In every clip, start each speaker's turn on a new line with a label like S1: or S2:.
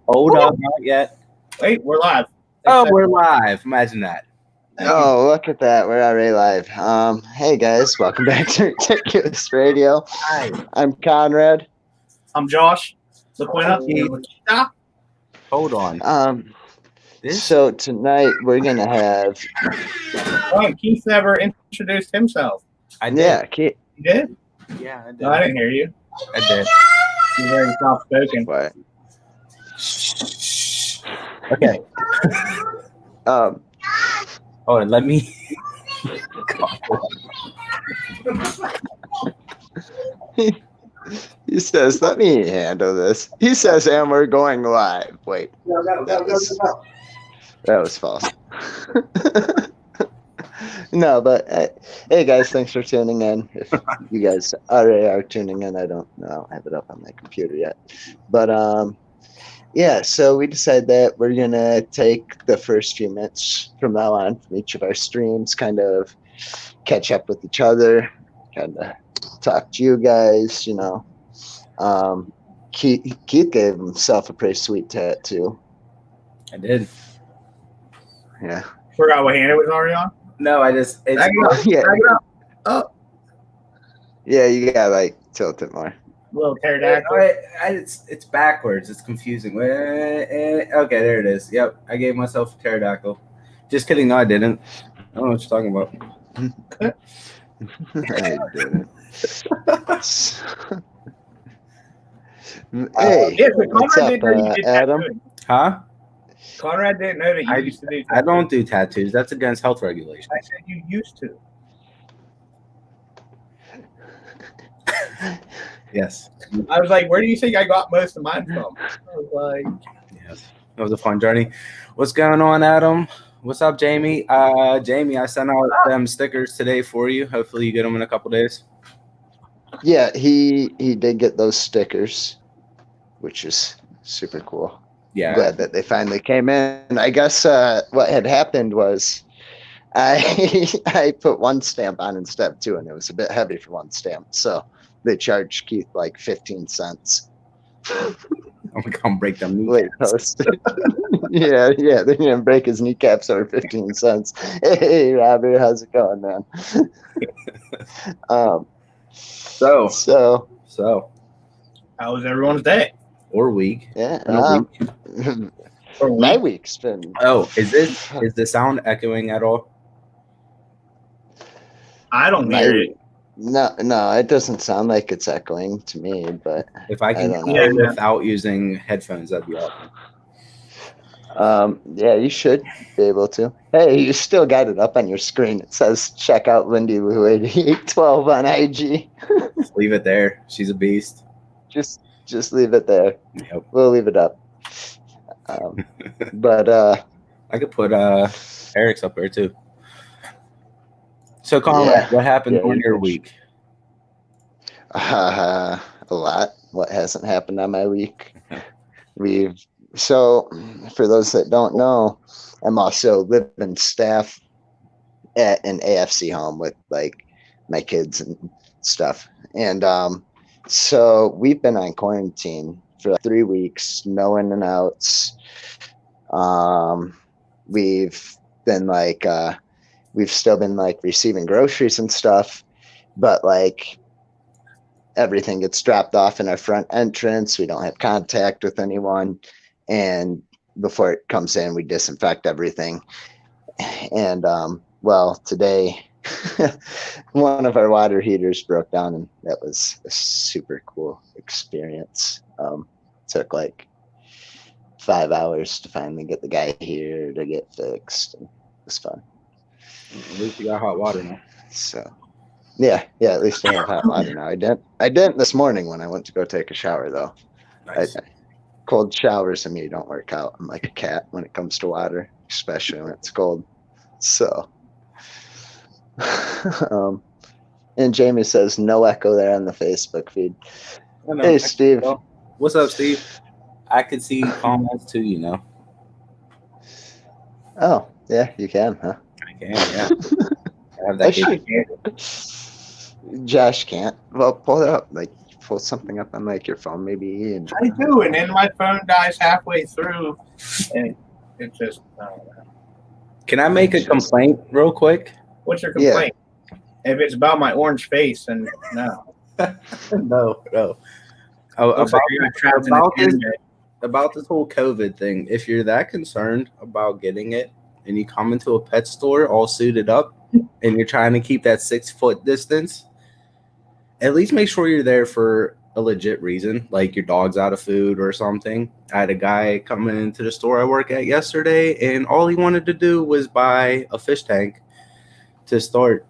S1: Hold up, not yet.
S2: Wait, we're live.
S1: Oh, we're live. Imagine that.
S3: Oh, look at that. We're already live. Hey guys, welcome back to Reticulous Radio.
S1: Hi.
S3: I'm Conrad.
S2: I'm Josh.
S1: Hold on.
S3: So tonight we're gonna have
S2: Oh, Keith never introduced himself.
S1: I did.
S3: Yeah, Keith.
S2: You did?
S1: Yeah, I did.
S2: No, I didn't hear you.
S1: I did.
S2: You're very soft spoken.
S3: What?
S1: Okay.
S3: Um
S1: Hold on. Let me.
S3: He says, let me handle this. He says, and we're going live. Wait. That was false. No, but hey guys, thanks for tuning in. If you guys already are tuning in, I don't have it up on my computer yet. But yeah, so we decided that we're gonna take the first few minutes from now on from each of our streams, kind of catch up with each other, kind of talk to you guys, you know. Keith gave himself a pretty sweet tattoo.
S1: I did.
S3: Yeah.
S2: Forgot what hand it was already on.
S1: No, I just. It's,
S3: Yeah.
S2: Oh,
S3: Yeah, you gotta like tilt it more.
S2: little pterodactyl.
S1: it's backwards. It's confusing. Okay, there it is. Yep, I gave myself a pterodactyl. Just kidding. No, I didn't. I don't know what you're talking about.
S3: I didn't. Hey,
S2: Yeah, but
S3: what's
S2: Conrad
S3: up,
S2: didn't know you did
S3: Adam?
S2: tattooing.
S1: Huh?
S2: Conrad didn't know that you used to do
S1: I don't do tattoos. That's against health regulations.
S2: I said you used to.
S1: Yes.
S2: I was like, where do you think I got most of mine from? I was like,
S1: Yes. It was a fun journey. What's going on, Adam? What's up, Jamie? Jamie, I sent out them stickers today for you. Hopefully you get them in a couple days.
S3: Yeah, he did get those stickers, which is super cool.
S1: Yeah.
S3: Glad that they finally came in. I guess what had happened was I put one stamp on instead of two, and it was a bit heavy for one stamp, so they charged Keith like 15 cents.
S1: I'm gonna break them.
S3: Late post. yeah, they're gonna break his kneecaps over 15 cents. Hey, Robert, how's it going, man?
S1: So.
S2: how was everyone's day?
S1: Or week.
S3: Yeah. My week's been.
S1: Oh, is the sound echoing at all?
S2: I don't hear it.
S3: No, it doesn't sound like it's echoing to me, but
S1: If I can
S3: don't
S1: hear
S3: know.
S1: it without using headphones, that'd be awesome.
S3: Yeah, you should be able to. Hey, you still got it up on your screen. It says check out Lindy Lou 8812 on IG.
S1: Just leave it there. She's a beast.
S3: Just leave it there.
S1: Yep.
S3: We'll leave it up. But
S1: I could put Eric's up there too. So Conrad, what happened during your week?
S3: a lot. What hasn't happened on my week? So for those that don't know, I'm also living staff at an AFC home with like my kids and stuff. And so we've been on quarantine for 3 weeks, no in and outs. We've been like we've still been like receiving groceries and stuff, but like everything gets dropped off in our front entrance. We don't have contact with anyone, and before it comes in, we disinfect everything. And well, today one of our water heaters broke down, and that was a super cool experience. Took like 5 hours to finally get the guy here to get fixed. And it was fun.
S1: At least you got hot water now.
S3: So yeah, at least I have hot water now. I didn't this morning when I went to go take a shower though.
S1: Nice.
S3: Cold showers to me don't work out. I'm like a cat when it comes to water, especially when it's cold. So and Jamie says no echo there on the Facebook feed. Hey Steve.
S1: What's up, Steve? I could see comments too, you know.
S3: Oh, yeah, you can, huh?
S1: I can, yeah. I have that capability.
S3: Josh can't. Well, pull it up. Like, pull something up on like your phone, maybe. And
S2: I do, and then my phone dies halfway through, and it just. I don't know.
S1: Can I make a complaint real quick?
S2: What's your complaint? If it's about my orange face, then no.
S1: No. About this whole COVID thing, if you're that concerned about getting it and you come into a pet store all suited up and you're trying to keep that 6 foot distance, at least make sure you're there for a legit reason, like your dog's out of food or something. I had a guy coming into the store I work at yesterday, and all he wanted to do was buy a fish tank to start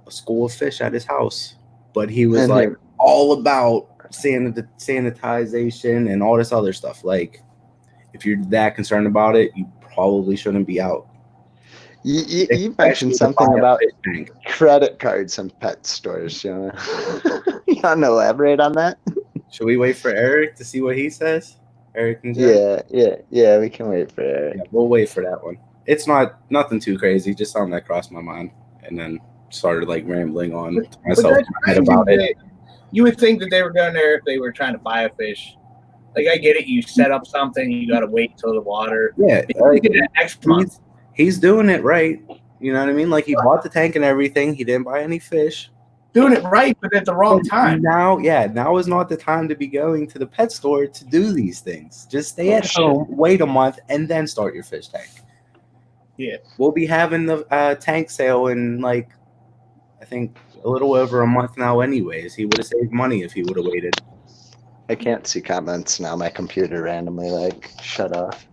S1: a school of fish at his house. But he was like all about sanitization and all this other stuff. Like, if you're that concerned about it, you probably shouldn't be out.
S3: You mentioned something about credit cards and pet stores. You want to elaborate on that?
S1: Should we wait for Eric to see what he says? Erik and Jen?
S3: Yeah. We can wait for Eric.
S1: Yeah, we'll wait for that one. It's nothing too crazy. Just something that crossed my mind, and then started like rambling on to myself about it.
S2: You would think that they were going there if they were trying to buy a fish. Like, I get it. You set up something, you got to wait till the water.
S1: Yeah,
S2: next month.
S1: He's doing it right. You know what I mean? Like, he bought the tank and everything. He didn't buy any fish.
S2: Doing it right, but at the wrong time.
S1: Now is not the time to be going to the pet store to do these things. Just stay at home, wait a month, and then start your fish tank.
S2: Yeah.
S1: We'll be having the tank sale in, like, I think a little over a month now anyways. He would have saved money if he would have waited.
S3: I can't see comments now. My computer randomly, like, shut off.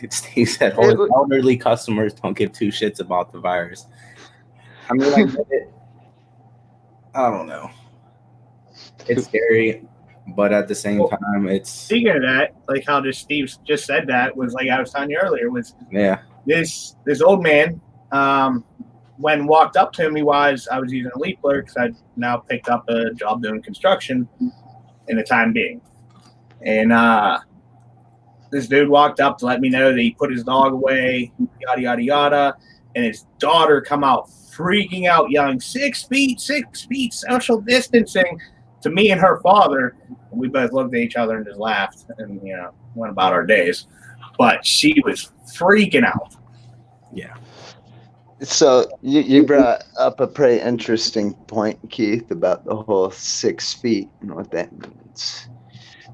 S1: Steve said, elderly customers don't give two shits about the virus. I mean, I get it. I don't know. It's scary, but at the same time, it's...
S2: Speaking of that, like how Steve just said that, was like I was telling you earlier, was this old man, when walked up to me while I was using a leaf blower, because I now picked up a job doing construction in the time being. And this dude walked up to let me know that he put his dog away, yada, yada, yada. And his daughter come out freaking out, yelling, 6 feet, social distancing to me and her father. And we both looked at each other and just laughed and, went about our days. But she was freaking out.
S1: Yeah.
S3: So you brought up a pretty interesting point, Keith, about the whole 6 feet and what that means.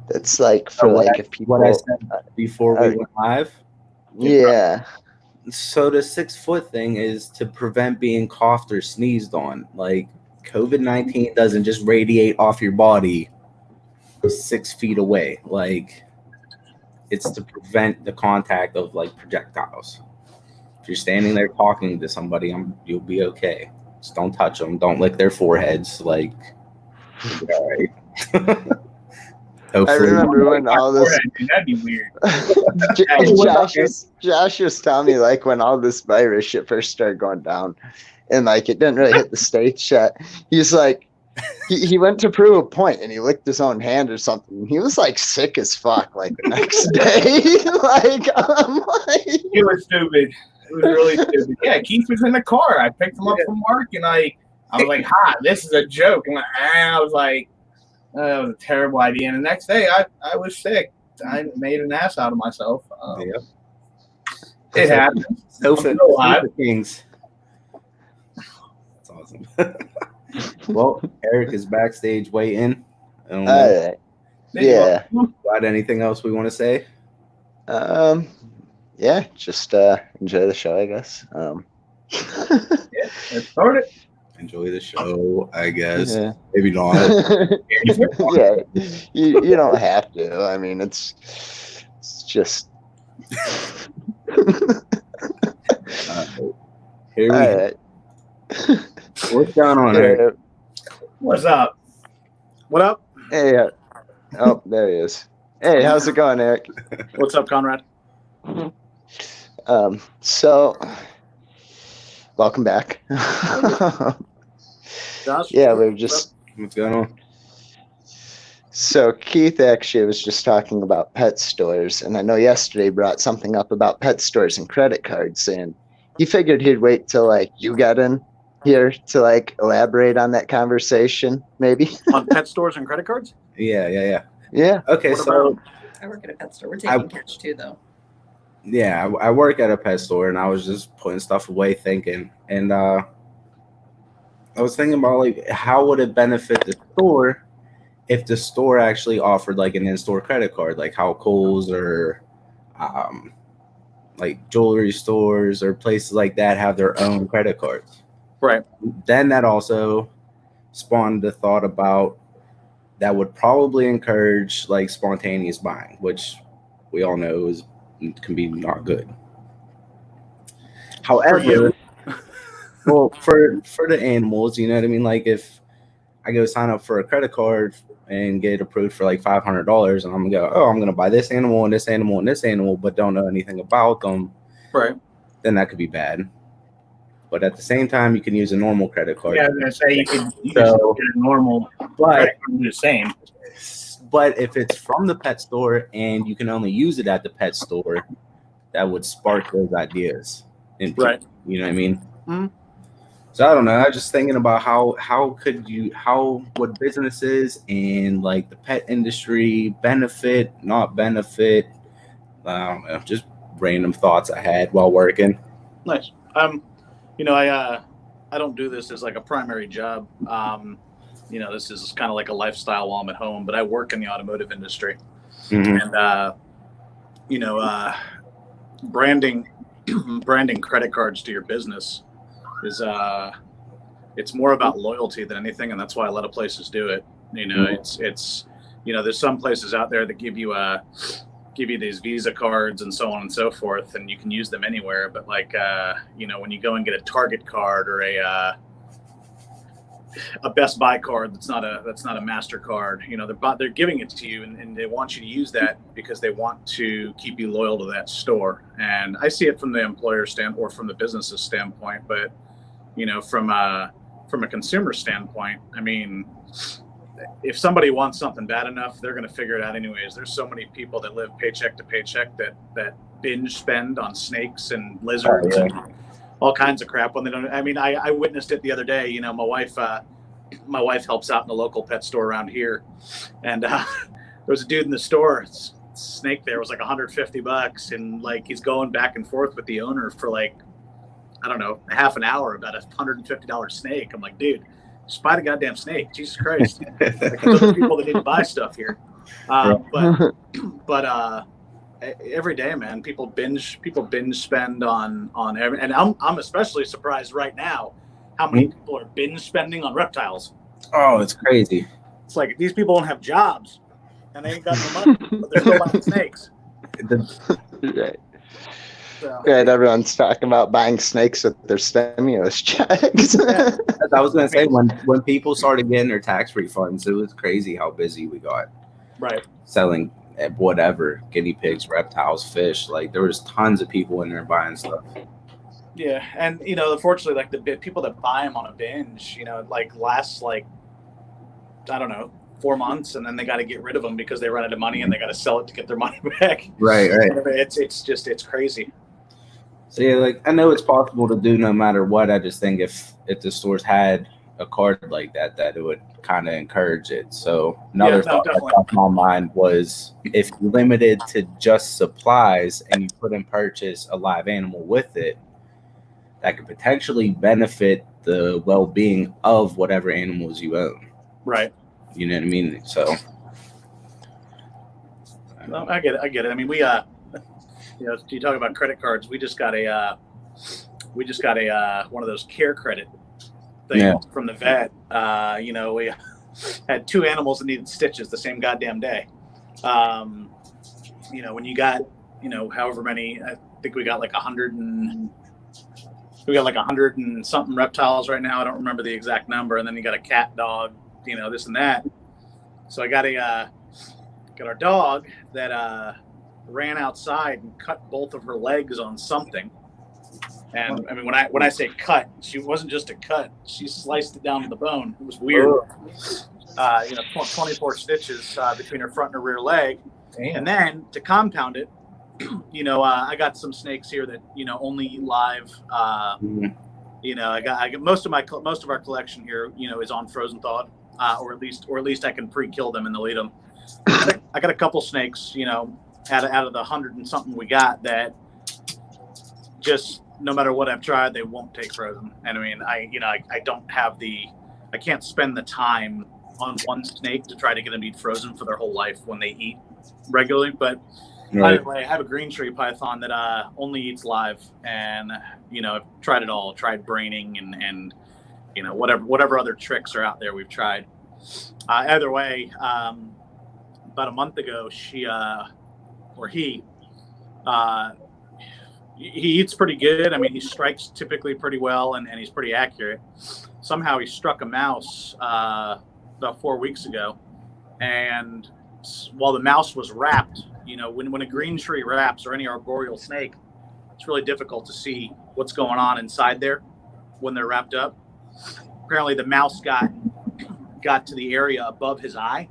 S3: That's like for if people.
S1: What I said before we went live.
S3: Yeah.
S1: So the 6 foot thing is to prevent being coughed or sneezed on. Like, COVID-19 doesn't just radiate off your body 6 feet away. Like, it's to prevent the contact of like projectiles. If you're standing there talking to somebody, you'll be okay. Just don't touch them. Don't lick their foreheads. Like, all right.
S3: I remember when all this.
S2: That'd be weird.
S3: Josh was telling me, like, when all this virus shit first started going down, and like it didn't really hit the States yet. He's like, he went to prove a point, and he licked his own hand or something. He was like sick as fuck, like the next day. Like, I'm like,
S2: it was stupid. It was really stupid. Yeah, Keith was in the car. I picked him up from work, and I was like, "Ha, this is a joke." And I was like. That was a terrible idea. And the next day, I was sick. I made an ass out of myself. It happens.
S1: Kings. That's awesome. Well, Eric is backstage waiting.
S3: All right. Yeah.
S1: Got anything else we want to say?
S3: Yeah, just enjoy the show, I guess.
S2: Yeah, let's start it.
S1: Enjoy the show, I guess. Yeah. Maybe not.
S3: Yeah, you don't have to. I mean, it's just.
S1: Here we go. What's going on, Eric?
S2: What's up?
S4: What up?
S3: Hey. Oh, there he is. Hey, how's it going, Eric?
S4: What's up, Conrad?
S3: So. Welcome back.
S4: Josh?
S3: Yeah, we were just.
S1: What's going on?
S3: So Keith actually was just talking about pet stores, and I know yesterday brought something up about pet stores and credit cards, and he figured he'd wait till like you got in here to like elaborate on that conversation, maybe?
S4: On pet stores and credit cards?
S3: Yeah.
S1: Okay, so
S5: I work at a pet store. We're taking cash too, though.
S1: Yeah, I work at a pet store, and I was just putting stuff away, thinking, and I was thinking about like how would it benefit the store if the store actually offered like an in-store credit card, like how Kohl's or like jewelry stores or places like that have their own credit cards.
S4: Right.
S1: Then that also spawned the thought about that would probably encourage like spontaneous buying, which we all know can be not good. However, well, for the animals, you know what I mean? Like if I go sign up for a credit card and get approved for like $500, and I'm gonna go, oh, I'm gonna buy this animal and this animal and this animal, but don't know anything about them,
S4: right?
S1: Then that could be bad. But at the same time, you can use a normal credit card.
S2: Yeah, I was gonna say you can just get a normal credit card, the same.
S1: But if it's from the pet store and you can only use it at the pet store, that would spark those ideas.
S4: Right.
S1: You know what I mean?
S4: Mm-hmm.
S1: So I don't know. I was just thinking about how would businesses and like the pet industry benefit, not benefit? I don't know. Just random thoughts I had while working.
S4: Nice. I don't do this as like a primary job. This is kind of like a lifestyle while I'm at home, but I work in the automotive industry.
S1: Mm-hmm.
S4: And, branding credit cards to your business is, it's more about loyalty than anything. And that's why a lot of places do it. It's there's some places out there that give you these Visa cards and so on and so forth, and you can use them anywhere. But like, when you go and get a Target card or a Best Buy card that's not a MasterCard, they're giving it to you, and they want you to use that because they want to keep you loyal to that store. And I see it from the employer standpoint or from the business's standpoint, but from a consumer standpoint, I mean, if somebody wants something bad enough, they're going to figure it out anyways. There's so many people that live paycheck to paycheck that binge spend on snakes and lizards and all kinds of crap when they don't. I mean, I witnessed it the other day. My wife helps out in a local pet store around here, and there was a dude in the store. Snake there was like $150, and like he's going back and forth with the owner for like, I don't know, half an hour about a $150 snake. I'm like, dude, just buy the goddamn snake. Jesus Christ. Like, there's other people that need to buy stuff here. But every day, man, people binge spend on every, and I'm especially surprised right now how many people are binge spending on reptiles.
S1: Oh, it's crazy.
S4: It's like these people don't have jobs and they ain't got no money, but they're still buying snakes.
S3: Right.
S4: So,
S3: right, everyone's talking about buying snakes with their stimulus checks.
S1: I was going to say, when people started getting their tax refunds, it was crazy how busy we got.
S4: Right.
S1: Selling whatever, guinea pigs, reptiles, fish. Like, there was tons of people in there buying stuff.
S4: Yeah, and, unfortunately, like, the people that buy them on a binge, like, lasts, like, I don't know, 4 months, and then they got to get rid of them because they run out of money and they got to sell it to get their money back.
S1: Right.
S4: It's crazy.
S1: So yeah, like I know it's possible to do no matter what. I just think if the stores had a card like that it would kind of encourage it. So another thought that crossed my mind was if you limited to just supplies and you couldn't purchase a live animal with it, that could potentially benefit the well-being of whatever animals you own.
S4: Right.
S1: You know what I mean? So
S4: I get it. I mean, we you talk about credit cards. We just got a one of those care credit things from the vet. We had 2 animals that needed stitches the same goddamn day. When you got, however many, I think we got like 100 and something reptiles right now. I don't remember the exact number. And then you got a cat, dog, this and that. So I got our dog that ran outside and cut both of her legs on something. And I mean, when I say cut, she wasn't just a cut; she sliced it down to the bone. It was weird. 24 stitches between her front and her rear leg. Damn. And then to compound it, I got some snakes here that only eat live. I got most of our collection here, is on frozen thawed, or at least I can pre-kill them and they'll eat them. I got a couple snakes, out of the 100 and something we got that just no matter what I've tried, they won't take frozen. And I mean, I don't have I can't spend the time on one snake to try to get them to eat frozen for their whole life when they eat regularly. But By the way, I have a green tree python that only eats live, and I've tried it all. Tried braining and whatever other tricks are out there, we've tried. Either way, about a month ago, he eats pretty good. I mean, he strikes typically pretty well, and he's pretty accurate. Somehow he struck a mouse about 4 weeks ago, and while the mouse was wrapped, when a green tree wraps or any arboreal snake, it's really difficult to see what's going on inside there when they're wrapped up. Apparently the mouse got to the area above his eye.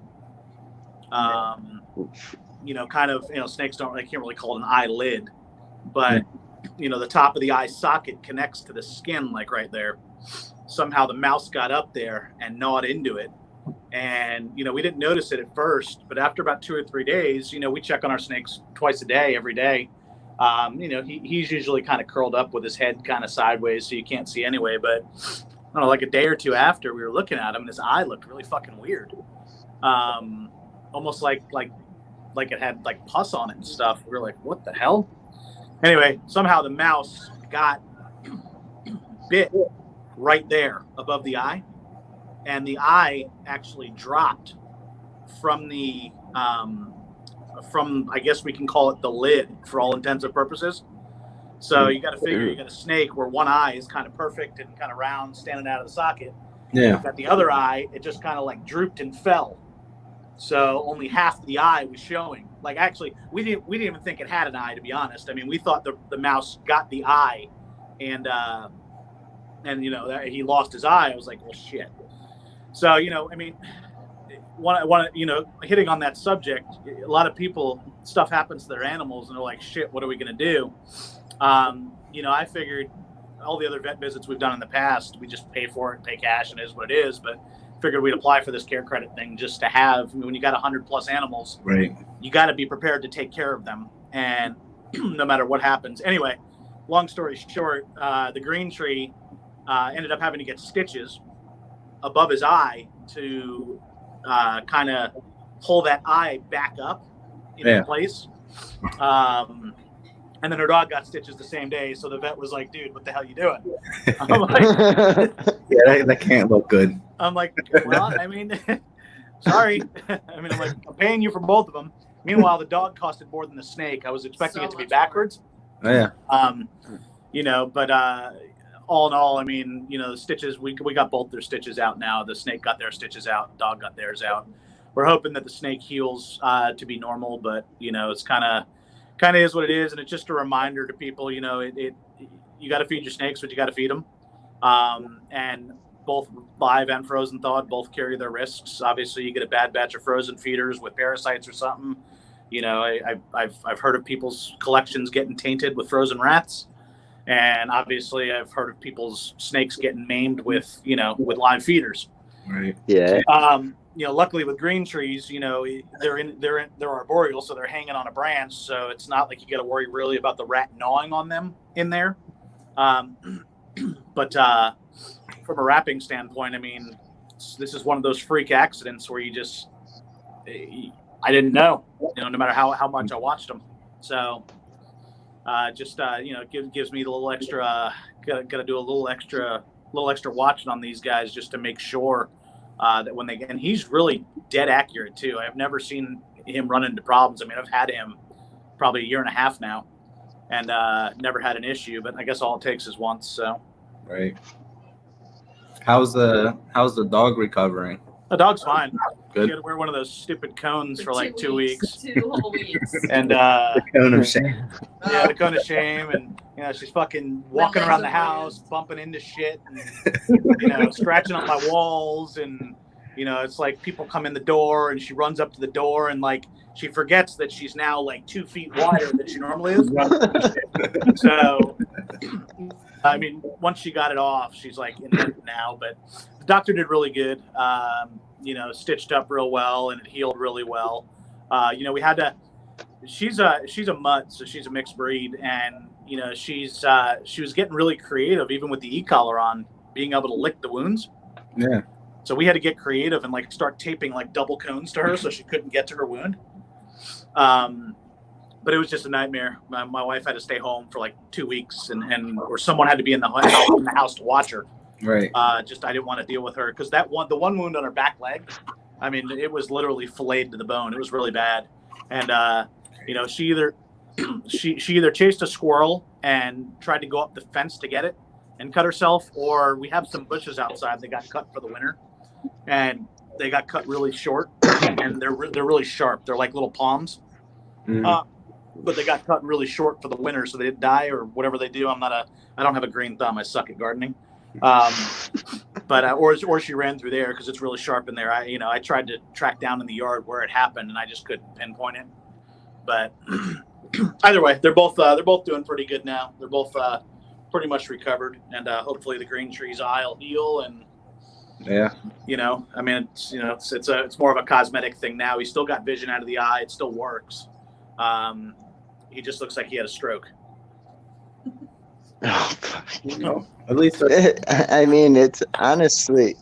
S4: Snakes can't really call it an eyelid, but the top of the eye socket connects to the skin, like right there. Somehow the mouse got up there and gnawed into it. And, we didn't notice it at first, but after about 2 or 3 days, we check on our snakes twice a day, every day. He's usually kind of curled up with his head kind of sideways, so you can't see anyway. But I don't know, like a day or two after, we were looking at him, and his eye looked really fucking weird. Almost like it had like pus on it and stuff. We were like, what the hell? Anyway, somehow the mouse got bit right there above the eye. And the eye actually dropped from I guess we can call it the lid for all intents and purposes. So you got to figure you got a snake where one eye is kind of perfect and kind of round, standing out of the socket. Yeah. Got the other eye, it just kind of like drooped and fell. So only half the eye was showing. Like actually, we didn't even think it had an eye, to be honest. I mean, we thought the mouse got the eye, and he lost his eye. I was like, well, shit. So, I mean, hitting on that subject, a lot of people, stuff happens to their animals and they're like, shit, what are we going to do? I figured all the other vet visits we've done in the past, we just pay for it, pay cash, and it is what it is. But figured we'd apply for this care credit thing just to have, when you got 100+ animals, right, you got to be prepared to take care of them. And no matter what happens. Anyway, long story short, the green tree ended up having to get stitches above his eye to kind of pull that eye back up in place. And then her dog got stitches the same day. So the vet was like, dude, what the hell are you doing? I'm like,
S1: yeah, that can't look good.
S4: I'm like, well, I mean, sorry. I mean, I'm like, I'm paying you for both of them. Meanwhile, the dog costed more than the snake. I was expecting it to be backwards.
S1: Oh, yeah.
S4: But all in all, I mean, the stitches, we got both their stitches out now. The snake got their stitches out. Dog got theirs out. We're hoping that the snake heals to be normal, but, it's kind of is what it is. And it's just a reminder to people, you got to feed your snakes what you got to feed them. And both live and frozen thawed both carry their risks. Obviously, you get a bad batch of frozen feeders with parasites or something. I've heard of people's collections getting tainted with frozen rats. And obviously, I've heard of people's snakes getting maimed with live feeders.
S1: Right.
S3: Yeah.
S4: Luckily with green trees, they're arboreal, so they're hanging on a branch. So it's not like you got to worry really about the rat gnawing on them in there. But from a wrapping standpoint, I mean, this is one of those freak accidents where I didn't know, no matter how much I watched them. So. Gives me the little extra. Got to do a little extra watching on these guys just to make sure that when and he's really dead accurate too. I've never seen him run into problems. I mean, I've had him probably 1.5 years now, and never had an issue. But I guess all it takes is once. So.
S1: Right. How's the dog recovering?
S4: The dog's fine.
S1: Good.
S4: She had to wear one of those stupid cones for like 2 weeks.
S5: 2 whole weeks.
S4: And
S1: the cone of shame.
S4: Yeah, the cone of shame, and she's fucking walking around the house, bumping into shit, and scratching on my walls, and it's like people come in the door, and she runs up to the door, and like she forgets that she's now like 2 feet wider than she normally is. So I mean, once she got it off, she's like in it now. But the doctor did really good. Stitched up real well, and it healed really well. We had to. She's a mutt, so she's a mixed breed, and she was getting really creative, even with the e-collar on, being able to lick the wounds.
S1: Yeah.
S4: So we had to get creative and like start taping like double cones to her so she couldn't get to her wound. But it was just a nightmare. My wife had to stay home for like 2 weeks, or someone had to be in the house to watch her. Right. I didn't want to deal with her because the one wound on her back leg, I mean, it was literally filleted to the bone. It was really bad. And she either chased a squirrel and tried to go up the fence to get it and cut herself, or we have some bushes outside that got cut for the winter, and they got cut really short, and they're really sharp. They're like little palms. Mm-hmm. But they got cut really short for the winter, so they didn't die or whatever they do. I don't have a green thumb. I suck at gardening. Or she ran through there because it's really sharp in there. I tried to track down in the yard where it happened, and I just couldn't pinpoint it. But either way, they're both doing pretty good now. They're both pretty much recovered, and hopefully the green tree's eye will heal. And it's more of a cosmetic thing now. He's still got vision out of the eye. It still works. He just looks like he had a stroke.
S1: At least
S3: I mean, it's honestly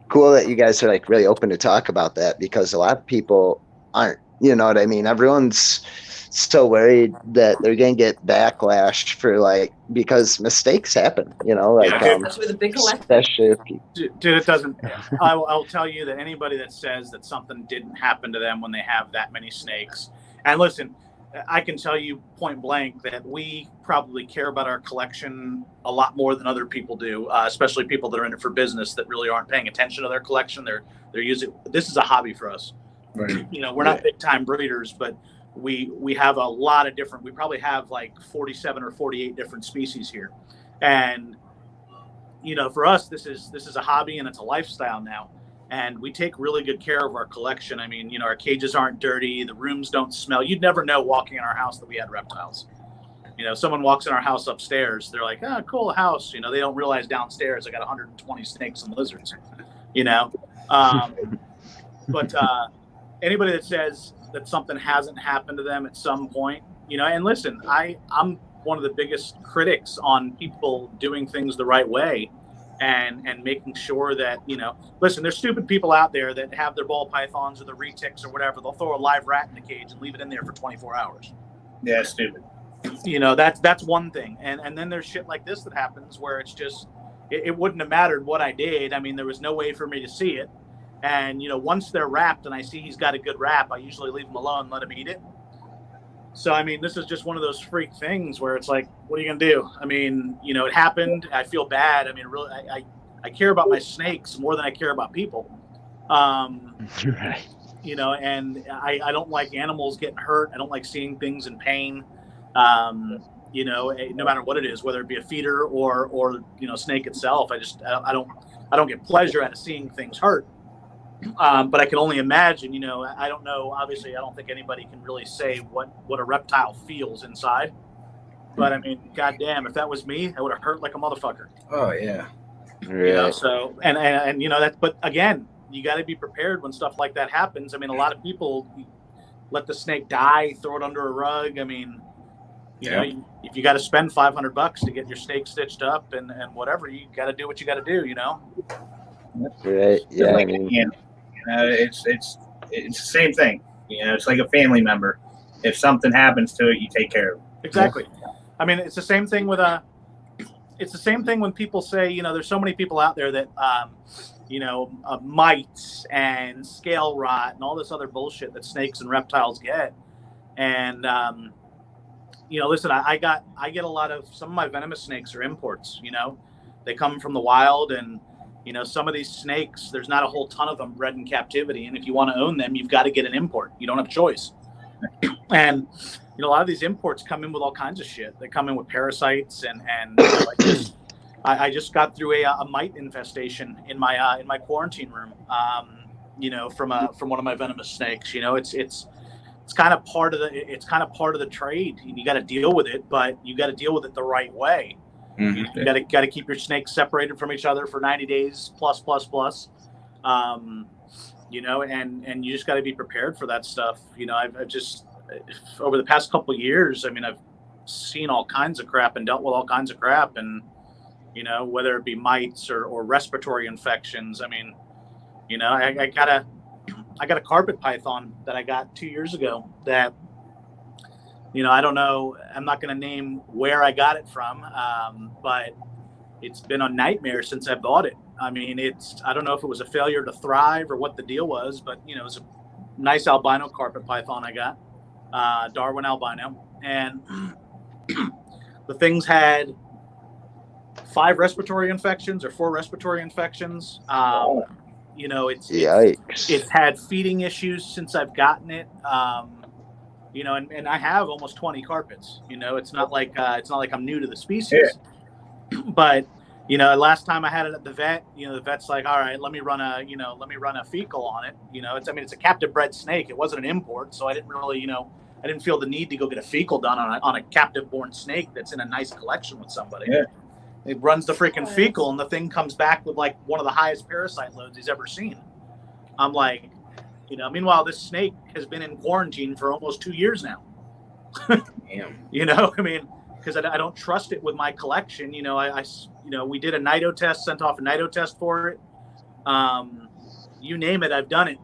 S3: cool that you guys are like really open to talk about that, because a lot of people aren't. You know what I mean? Everyone's so worried that they're gonna get backlash for because mistakes happen.
S5: Especially with a big collection.
S4: Dude, it doesn't. I will tell you that anybody that says that something didn't happen to them when they have that many snakes, and listen, I can tell you point blank that we probably care about our collection a lot more than other people do, especially people that are in it for business that really aren't paying attention to their collection. They're using this is a hobby for us. Right. We're not big time breeders, but we have a lot of different. We probably have like 47 or 48 different species here, and for us, this is a hobby and it's a lifestyle now. And we take really good care of our collection. I mean, our cages aren't dirty. The rooms don't smell. You'd never know walking in our house that we had reptiles. Someone walks in our house upstairs. They're like, oh, cool house. They don't realize downstairs I got 120 snakes and lizards, But anybody that says that something hasn't happened to them at some point, and listen, I'm one of the biggest critics on people doing things the right way. And making sure that, listen, there's stupid people out there that have their ball pythons or the retics or whatever. They'll throw a live rat in the cage and leave it in there for 24 hours.
S2: Yeah, stupid.
S4: That's one thing. And then there's shit like this that happens where it's just, it wouldn't have mattered what I did. I mean, there was no way for me to see it. And, once they're wrapped and I see he's got a good wrap, I usually leave him alone and let him eat it. So, I mean, this is just one of those freak things where it's like, what are you going to do? I mean, it happened. I feel bad. I mean, really, I care about my snakes more than I care about people.
S3: Right.
S4: And I don't like animals getting hurt. I don't like seeing things in pain, no matter what it is, whether it be a feeder or snake itself. I don't get pleasure out of seeing things hurt. But I can only imagine, I don't know. Obviously, I don't think anybody can really say what a reptile feels inside. But I mean, goddamn, if that was me, I would have hurt like a motherfucker.
S1: Oh yeah.
S3: Right.
S4: So and that. But again, you got to be prepared when stuff like that happens. I mean, a lot of people let the snake die, throw it under a rug. I mean, if you got to spend $500 to get your snake stitched up and whatever, you got to do what you got to do.
S3: Right. Yeah.
S2: It's the same thing. It's like a family member. If something happens to it, you take care of it.
S4: Exactly. I mean, it's the same thing it's the same thing when people say, there's so many people out there that, mites and scale rot and all this other bullshit that snakes and reptiles get. And, listen, I get a lot of, some of my venomous snakes are imports, they come from the wild, and, some of these snakes, there's not a whole ton of them bred in captivity. And if you want to own them, you've got to get an import. You don't have a choice. And, a lot of these imports come in with all kinds of shit. They come in with parasites and I just got through a mite infestation in my quarantine room, from one of my venomous snakes. It's kind of part of the trade. You got to deal with it, but you got to deal with it the right way. You got to keep your snakes separated from each other for 90 days plus. You know, and you just got to be prepared for that stuff. You know, I've just over the past couple of years, I mean, I've seen all kinds of crap and dealt with all kinds of crap, and you know, whether it be mites or respiratory infections. I mean, you know, I got a carpet python that I got 2 years ago that, you know, I don't know, I'm not going to name where I got it from, but it's been a nightmare since I bought it. I mean, I don't know if it was a failure to thrive or what the deal was, but, you know, it was a nice albino carpet python I got, Darwin albino. And the things had 5 respiratory infections or 4 respiratory infections. You know, it's had feeding issues since I've gotten it. You know, and I have almost 20 carpets. You know, it's not like I'm new to the species. But you know, last time I had it at the vet, you know, the vet's like, all right, let me run a fecal on it. You know, it's a captive bred snake. It wasn't an import, so I didn't really, you know, I didn't feel the need to go get a fecal done on a captive born snake that's in a nice collection with somebody. Yeah. It runs the freaking fecal, and the thing comes back with like one of the highest parasite loads he's ever seen. I'm like, you know, meanwhile, this snake has been in quarantine for almost 2 years now. Damn. You know, I mean, because I don't trust it with my collection. You know, you know, we did a nido test, sent off a nido test for it. You name it, I've done it.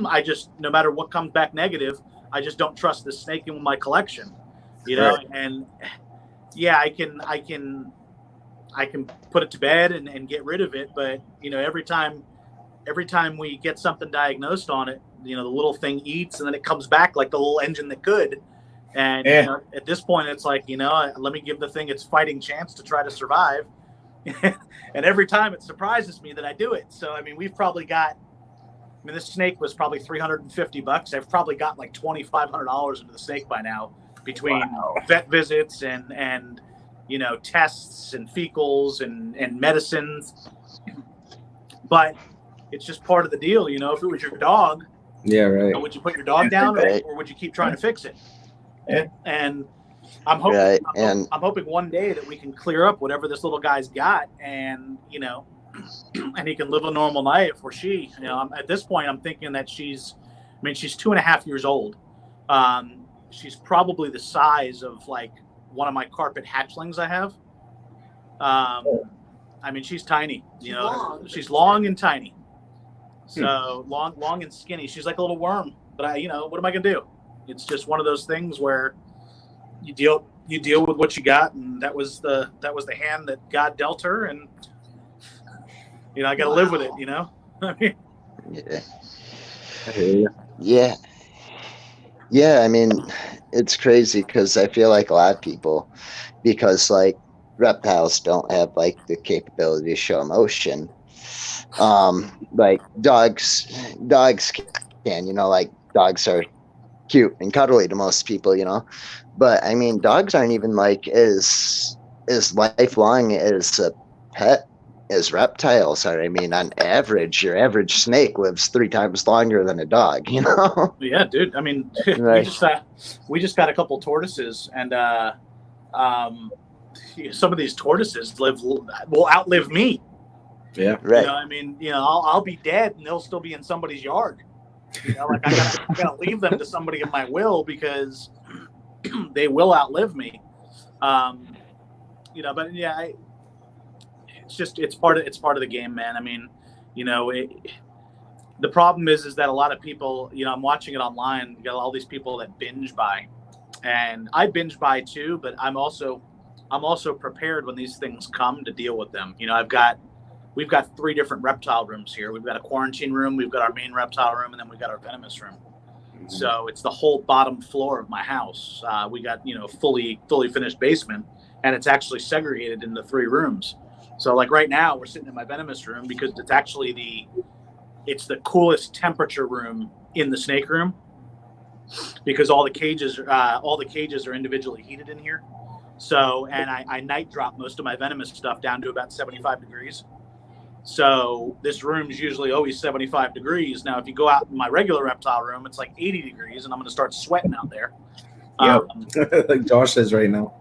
S4: I just, no matter what comes back negative, I just don't trust this snake in my collection. You know, and yeah, I can put it to bed and get rid of it. But, you know, every time we get something diagnosed on it, you know, the little thing eats and then it comes back like the little engine that could. And you know, at this point, it's like, you know, let me give the thing its fighting chance to try to survive. And every time it surprises me that I do it. So, I mean, we've probably got, I mean, this snake was probably $350. I've probably got like $2,500 into the snake by now between vet visits and, you know, tests and fecals and medicines. But it's just part of the deal. You know, if it was your dog, you know, would you put your dog down or would you keep trying to fix it? And I'm hoping, I'm hoping one day that we can clear up whatever this little guy's got, and you know, and he can live a normal life. Or she, you know, at this point, I'm thinking that she's 2.5 years old. She's probably the size of like one of my carpet hatchlings I have. I mean, she's tiny. You know, she's long and tiny. So long and skinny. She's like a little worm. But you know, what am I gonna do? It's just one of those things where you deal with what you got, and that was the hand that God dealt her, and you know, I got to live with it. You know, I mean,
S3: yeah. I mean, it's crazy because I feel like a lot of people, because like reptiles don't have like the capability to show emotion. Like dogs can, you know, like dogs are cute and cuddly to most people, you know, but I mean, dogs aren't even like as lifelong as a pet as reptiles are. I mean, on average, your average snake lives 3 times longer than a dog, you know?
S4: Yeah, dude. I mean, we just got a couple tortoises, and some of these tortoises will outlive me.
S1: Yeah,
S3: right.
S4: You know, I mean, you know, I'll be dead and they'll still be in somebody's yard. You know, like I gotta leave them to somebody of my will because they will outlive me. You know, but yeah, it's part of the game, man. I mean, you know, the problem is that a lot of people, you know, I'm watching it online. You got all these people that binge buy, and I binge buy too. But I'm also prepared when these things come to deal with them. You know, we've got 3 different reptile rooms here. We've got a quarantine room, we've got our main reptile room, and then we've got our venomous room. Mm-hmm. So it's the whole bottom floor of my house. We got, you know, fully finished basement, and it's actually segregated into 3 rooms. So like right now we're sitting in my venomous room because it's actually it's the coolest temperature room in the snake room, because all the cages are individually heated in here. So, and I night drop most of my venomous stuff down to about 75 degrees. So this room's usually always 75 degrees. Now, if you go out in my regular reptile room, it's like 80 degrees, and I'm going to start sweating out there.
S1: Yeah, like Josh says right now.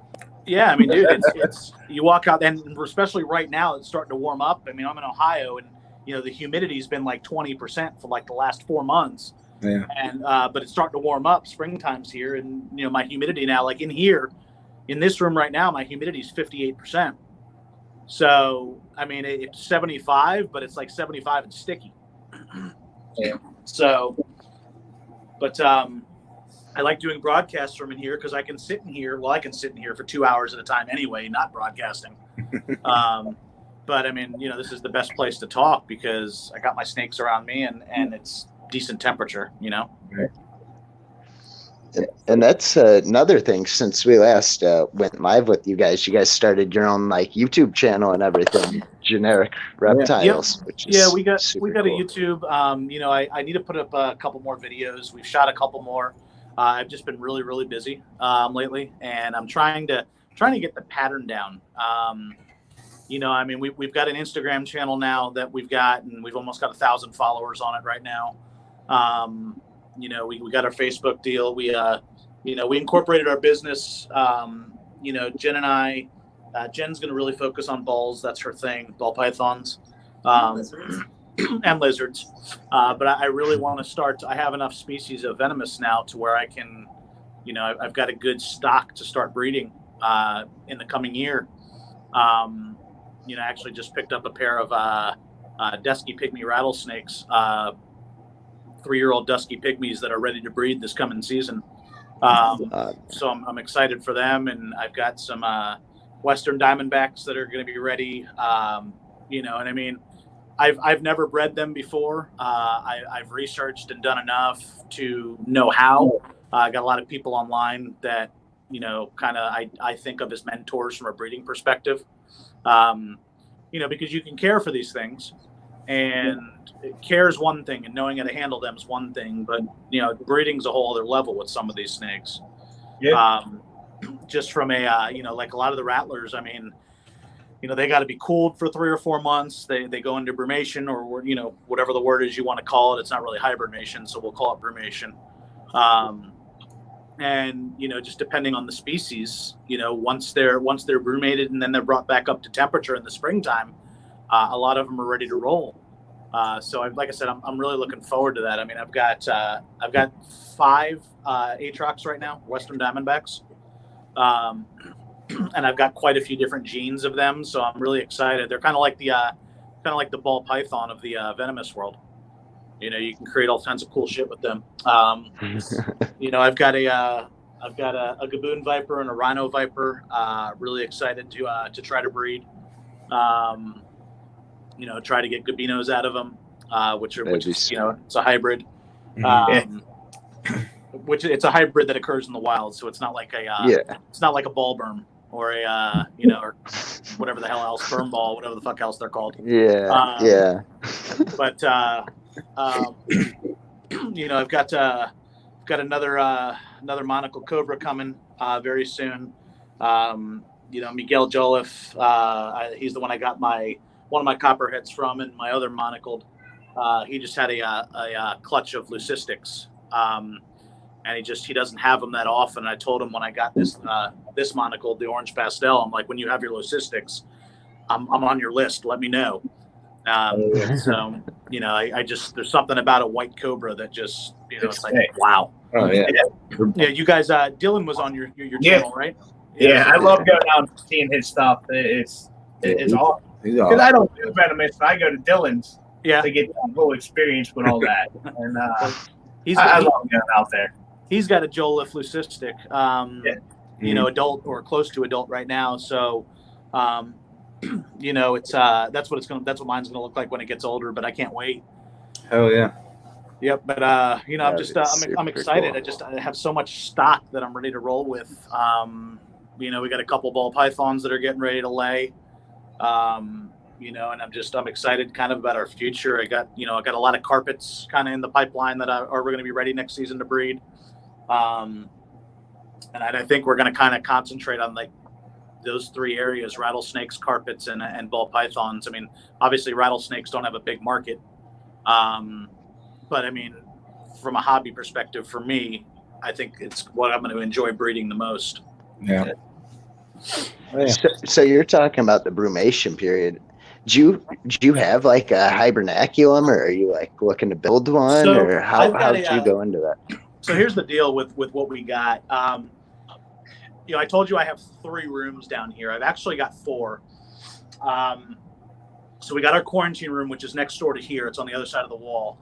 S4: Yeah, I mean, dude, it's you walk out, and especially right now, it's starting to warm up. I mean, I'm in Ohio, and the humidity's been like 20% for like the last 4 months.
S1: Yeah.
S4: And but it's starting to warm up. Springtime's here, and my humidity now, like in here, in this room right now, my humidity is 58%. So I mean, it's 75, but it's like 75 and sticky.
S2: Yeah.
S4: So, but I like doing broadcasts from in here because I can sit in here. Well, I can sit in here for 2 hours at a time anyway, not broadcasting. But I mean, this is the best place to talk because I got my snakes around me and it's decent temperature,
S1: Right.
S3: And that's another thing. Since we last went live with you guys started your own like YouTube channel and everything, Jenerik Reptiles.
S4: Yep.
S3: Which is
S4: we got
S3: cool.
S4: a YouTube. I need to put up a couple more videos. We've shot a couple more. I've just been really, really busy lately, and I'm trying to get the pattern down. I mean, we've got an Instagram channel now that we've got, and we've almost got 1,000 followers on it right now. We got our Facebook deal. We incorporated our business. Jen and I, Jen's going to really focus on balls. That's her thing, ball pythons, and lizards. But I really want to start. I have enough species of venomous now to where I can, I've got a good stock to start breeding in the coming year. I actually just picked up a pair of dusky pygmy rattlesnakes, 3-year-old dusky pygmies that are ready to breed this coming season. So I'm excited for them, and I've got some Western Diamondbacks that are going to be ready. And I mean, I've never bred them before. I've researched and done enough to know how. I got a lot of people online that kind of I think of as mentors from a breeding perspective. Because you can care for these things, and care is one thing, and knowing how to handle them is one thing. But breeding's a whole other level with some of these snakes.
S2: Yeah.
S4: Just from a like a lot of the rattlers, I mean, they got to be cooled for 3 or 4 months. They go into brumation, or whatever the word is you want to call it. It's not really hibernation, so we'll call it brumation. And just depending on the species, once they're brumated and then they're brought back up to temperature in the springtime, a lot of them are ready to roll. So like I said, I'm really looking forward to that. I mean, I've got 5 Atrox right now, Western Diamondbacks, and I've got quite a few different genes of them. So I'm really excited. They're kind of like the ball python of the venomous world. You can create all kinds of cool shit with them. I've got a gaboon viper and a rhino viper. Really excited to try to breed. Try to get gabinos out of them, which is it's a hybrid. Which it's a hybrid that occurs in the wild, so it's not like it's not like a ball berm or a or whatever the hell else, berm ball, whatever the fuck else they're called. But I've got another monocle cobra coming very soon. Miguel Jolliffe, he's the one I got one of my copperheads from, and my other monocled. He just had a clutch of leucistics, and he doesn't have them that often. I told him when I got this monocled, the orange pastel, I'm like, when you have your leucistics, I'm on your list. Let me know. So there's something about a white cobra that just it's like wow.
S1: Oh yeah.
S4: Yeah, you guys, Dylan was on your channel, right?
S2: Yeah, I love going out and seeing his stuff. It's awesome. Because I don't do venomous, I go to Dylan's to get the whole experience with all that. And I love going out there.
S4: He's got a Jolliffe leucistic, adult or close to adult right now. So, it's that's what mine's gonna look like when it gets older. But I can't wait.
S1: Hell yeah.
S4: Yep. But I'm excited. Cool. I have so much stock that I'm ready to roll with. We got a couple ball pythons that are getting ready to lay. And I'm excited kind of about our future. I got a lot of carpets kind of in the pipeline that are going to be ready next season to breed. And I think we're going to kind of concentrate on like those 3 areas: rattlesnakes, carpets, and ball pythons. I mean, obviously rattlesnakes don't have a big market. But I mean, from a hobby perspective, for me, I think it's what I'm going to enjoy breeding the most.
S1: Yeah. Oh, yeah.
S3: So you're talking about the brumation period. Do you have like a hibernaculum, or are you like looking to build one,
S4: So
S3: or how did you go into that?
S4: So here's the deal with what we got. I told you I have 3 rooms down here. I've actually got 4. So we got our quarantine room, which is next door to here. It's on the other side of the wall.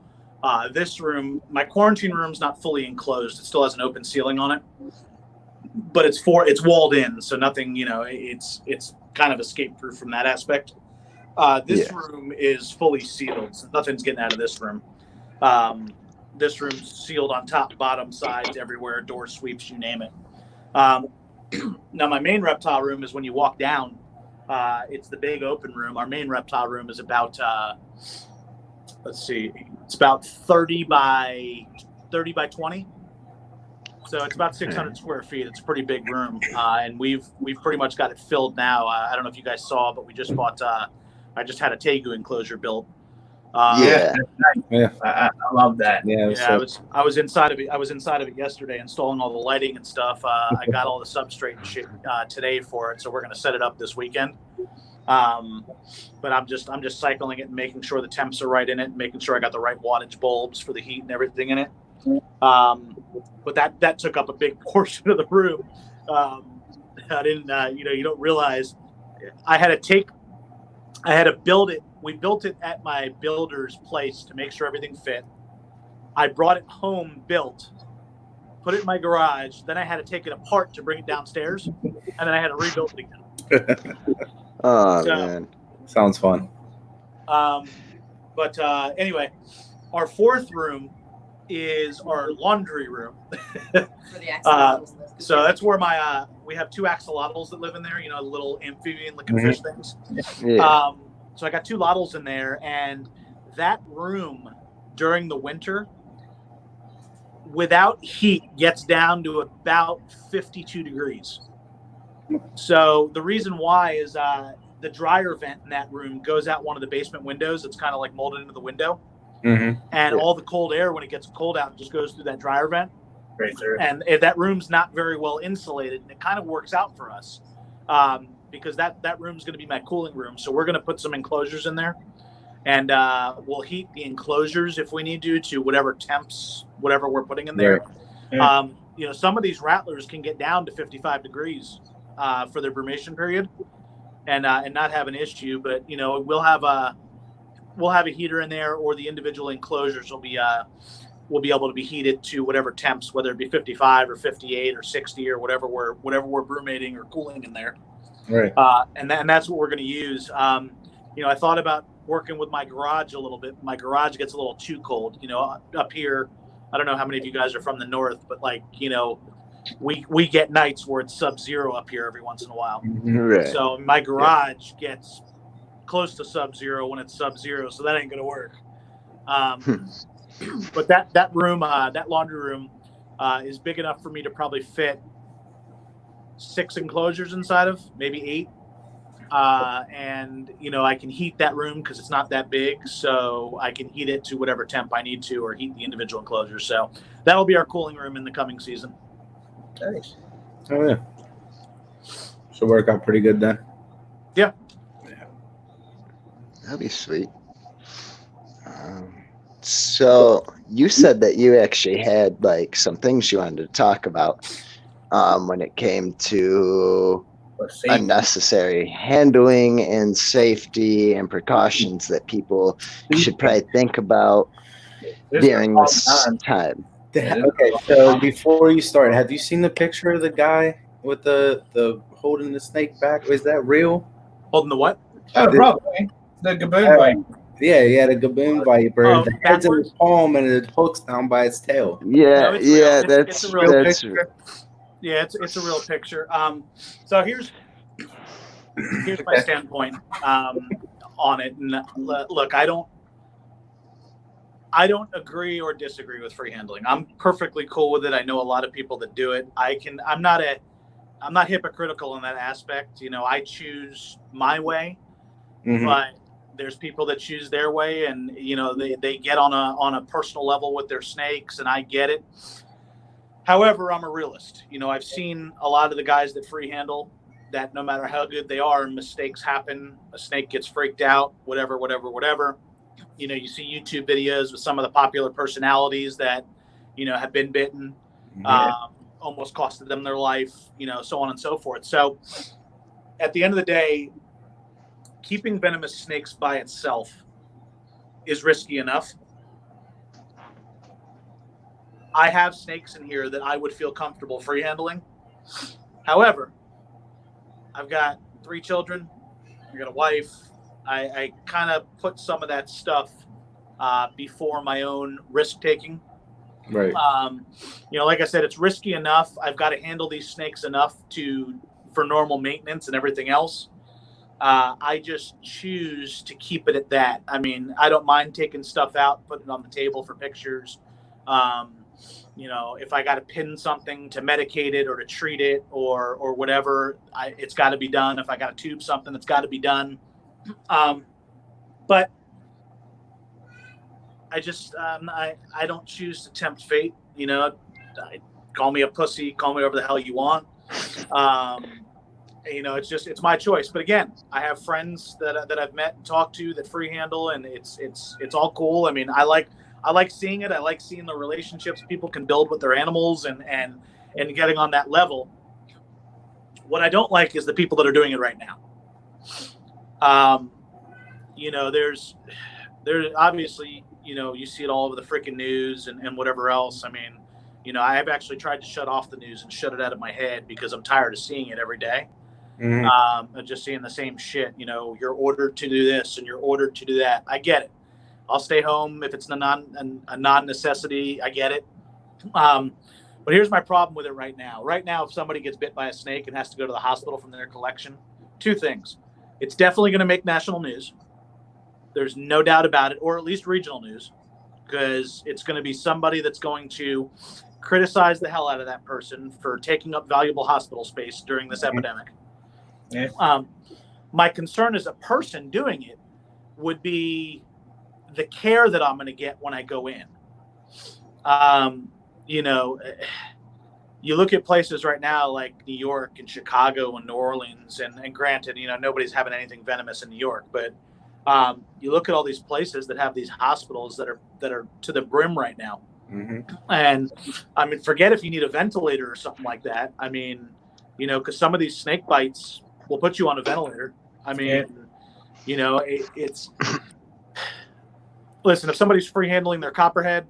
S4: This room, my quarantine room's not fully enclosed. It still has an open ceiling on it, but it's walled in, so nothing. It's kind of escape proof from that aspect. This room is fully sealed, so nothing's getting out of this room. This room's sealed on top, bottom, sides, everywhere, door sweeps, you name it. Now, my main reptile room is when you walk down. It's the big open room. Our main reptile room is about, it's about 30 by 20. So it's about 600 square feet. It's a pretty big room. And we've pretty much got it filled now. I don't know if you guys saw, but we just bought, I just had a tegu enclosure built.
S2: I love that.
S4: I was inside of it. I was inside of it yesterday, installing all the lighting and stuff. I got all the substrate and shit today for it, so we're going to set it up this weekend. But I'm just cycling it and making sure the temps are right in it, making sure I got the right wattage bulbs for the heat and everything in it. But that took up a big portion of the room. I didn't, you don't realize I had to build it. We built it at my builder's place to make sure everything fit. I brought it home built, put it in my garage. Then I had to take it apart to bring it downstairs, and then I had to rebuild it again.
S3: Man,
S1: sounds fun.
S4: But anyway, our 4th room is our laundry room.
S6: For the axolotls.
S4: So that's where we have 2 axolotls that live in there. Little amphibian-looking fish things.
S3: Yeah.
S4: So I got 2 lotls in there, and that room during the winter, without heat, gets down to about 52 degrees. So the reason why is the dryer vent in that room goes out one of the basement windows. It's kind of like molded into the window.
S1: Mm-hmm.
S4: And all the cold air, when it gets cold out, just goes through that dryer vent.
S2: Right there.
S4: And if that room's not very well insulated, and it kind of works out for us. Because that room's going to be my cooling room. So we're going to put some enclosures in there, and we'll heat the enclosures if we need to whatever temps, whatever we're putting in there.
S2: Right.
S4: Yeah. Some of these rattlers can get down to 55 degrees for their brumation period, and not have an issue. But we'll have a heater in there, or the individual enclosures will be able to be heated to whatever temps, whether it be 55 or 58 or 60 or whatever we're brumating or cooling in there.
S1: Right.
S4: And that's what we're going to use. I thought about working with my garage a little bit. My garage gets a little too cold. Up here, I don't know how many of you guys are from the north, but we get nights where it's sub-zero up here every once in a while.
S3: Right.
S4: So my garage gets close to sub-zero when it's sub-zero, so that ain't going to work. But that room, that laundry room, is big enough for me to probably fit 6 enclosures inside of, maybe 8. And I can heat that room because it's not that big, so I can heat it to whatever temp I need to, or heat the individual enclosures. So that'll be our cooling room in the coming season.
S2: Nice.
S1: Oh yeah. Should work out pretty good then.
S4: Yeah.
S3: That'd be sweet. So you said that you actually had like some things you wanted to talk about when it came to unnecessary handling and safety and precautions that people should probably think about during this time.
S1: Okay, so before you start, have you seen the picture of the guy with the holding the snake back? Is that real?
S4: Holding the what?
S2: Oh, probably the gaboon viper.
S1: Yeah, he had a gaboon viper. The head's in his palm and it hooks down by its tail.
S3: Yeah,
S4: it's a real
S3: that's
S4: picture. Yeah, it's a real picture. So here's my standpoint on it. And look, I don't agree or disagree with free handling. I'm perfectly cool with it. I know a lot of people that do it. I'm not hypocritical in that aspect. I choose my way, but there's people that choose their way, and they get on a personal level with their snakes, and I get it. However, I'm a realist. I've seen a lot of the guys that free handle, that no matter how good they are, mistakes happen. A snake gets freaked out, whatever. You know, you see YouTube videos with some of the popular personalities that, you know, have been bitten, almost costed them their life, you know, so on and so forth. So at the end of the day, keeping venomous snakes by itself is risky enough. I have snakes in here that I would feel comfortable free handling. However, I've got 3 children. I got a wife. I kind of put some of that stuff before my own risk taking.
S1: Right.
S4: You know, like I said, it's risky enough. I've got to handle these snakes enough for normal maintenance and everything else. I just choose to keep it at that. I mean, I don't mind taking stuff out, putting it on the table for pictures. You know, if I got to pin something to medicate it or to treat it or whatever, it's got to be done. If I got to tube something, it's got to be done. But I just, I don't choose to tempt fate. You know, call me a pussy, call me whatever the hell you want. You know, it's my choice. But again, I have friends that I've met and talked to that free handle, and it's all cool. I mean, I like seeing it. I like seeing the relationships people can build with their animals and getting on that level. What I don't like is the people that are doing it right now. You know, there's obviously, you know, you see it all over the freaking news and whatever else. I mean, you know, I have actually tried to shut off the news and shut it out of my head because I'm tired of seeing it every day. And just seeing the same shit. You know, you're ordered to do this and you're ordered to do that. I get it. I'll stay home if it's a non-necessity. I get it. But here's my problem with it right now. Right now, if somebody gets bit by a snake and has to go to the hospital from their collection, 2 things. It's definitely going to make national news. There's no doubt about it, or at least regional news, because it's going to be somebody that's going to criticize the hell out of that person for taking up valuable hospital space during this epidemic. Yeah. My concern as a person doing it would be the care that I'm going to get when I go in. You know, you look at places right now like New York and Chicago and New Orleans, and granted, you know, nobody's having anything venomous in New York, but you look at all these places that have these hospitals that are to the brim right now. And I mean, forget if you need a ventilator or something like that. I mean, you know, because some of these snake bites will put you on a ventilator. I mean, you know, it's listen, if somebody's free handling their copperhead,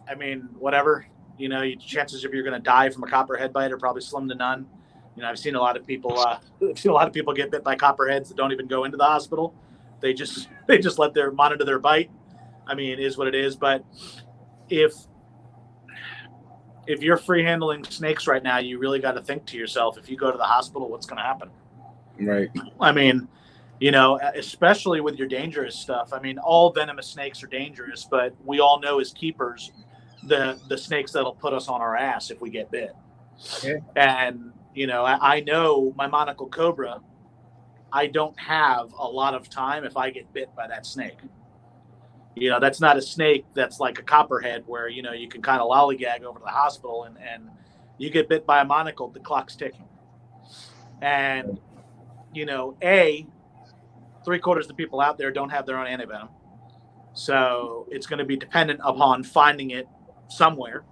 S4: I mean, whatever, you know, chances of you're going to die from a copperhead bite are probably slim to none. You know, I've seen a lot of people get bit by copperheads that don't even go into the hospital. They just monitor their bite. I mean, it is what it is. But if you're free handling snakes right now, you really got to think to yourself, if you go to the hospital, what's going to happen? Right. I mean, you know, especially with your dangerous stuff. I mean, all venomous snakes are dangerous, but we all know as keepers, the snakes that'll put us on our ass if we get bit. Yeah. And, you know, I know my monocle cobra, I don't have a lot of time if I get bit by that snake. You know, that's not a snake that's like a copperhead where, you know, you can kind of lollygag over to the hospital and you get bit by a monocle, the clock's ticking. And, you know, 3/4 of the people out there don't have their own antivenom. So it's going to be dependent upon finding it somewhere.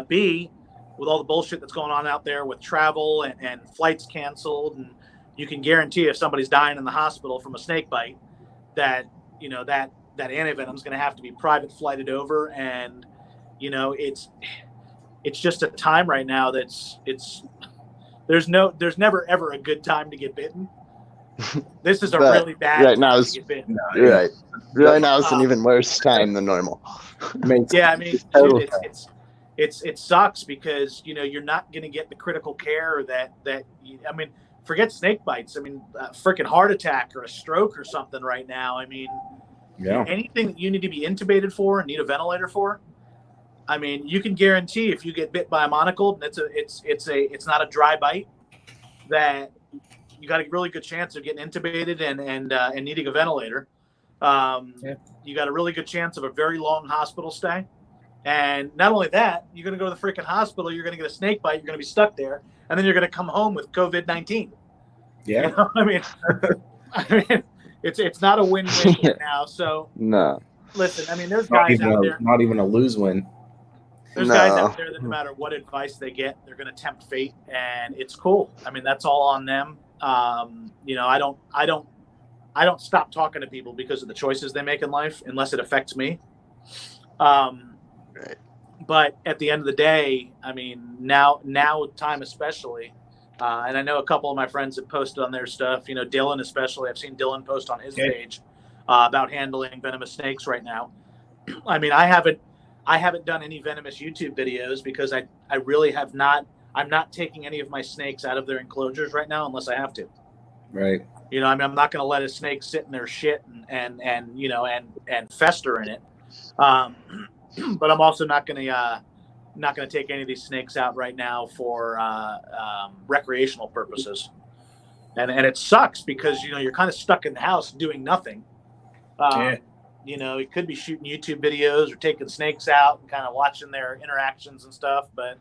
S4: B, with all the bullshit that's going on out there with travel and flights canceled, and you can guarantee if somebody's dying in the hospital from a snake bite that, you know, that antivenom is going to have to be private flighted over. And, you know, it's just a time right now there's never ever a good time to get bitten. This is a really bad
S3: right now.
S4: To get bitten.
S3: Right now it's an even worse time than normal.
S4: Yeah, I mean, dude, it sucks because, you know, you're not going to get the critical care that I mean, forget snake bites. I mean, a freaking heart attack or a stroke or something right now. I mean, anything that you need to be intubated for and need a ventilator for. I mean, you can guarantee if you get bit by a monocle, and it's not a dry bite, that you got a really good chance of getting intubated and needing a ventilator. You got a really good chance of a very long hospital stay. And not only that, you're going to go to the freaking hospital. You're going to get a snake bite. You're going to be stuck there. And then you're going to come home with COVID-19.
S1: Yeah.
S4: You know? I mean, it's not a win-win right now. So
S3: No.
S4: Listen, I mean, there's guys out there.
S1: Not even a lose-win.
S4: There's guys out there that no matter what advice they get, they're going to tempt fate, and it's cool. I mean, that's all on them. You know, I don't stop talking to people because of the choices they make in life, unless it affects me.
S3: Right.
S4: But at the end of the day, I mean, now time especially, and I know a couple of my friends have posted on their stuff. You know, Dylan especially. I've seen Dylan post on his page about handling venomous snakes right now. I mean, I haven't done any venomous YouTube videos because I really have not. I'm not taking any of my snakes out of their enclosures right now unless I have to.
S1: Right.
S4: You know, I mean, I'm not going to let a snake sit in their shit and you know and fester in it. But I'm also not going to take any of these snakes out right now for recreational purposes. And it sucks because, you know, you're kind of stuck in the house doing nothing. You know, you could be shooting YouTube videos or taking snakes out and kind of watching their interactions and stuff. But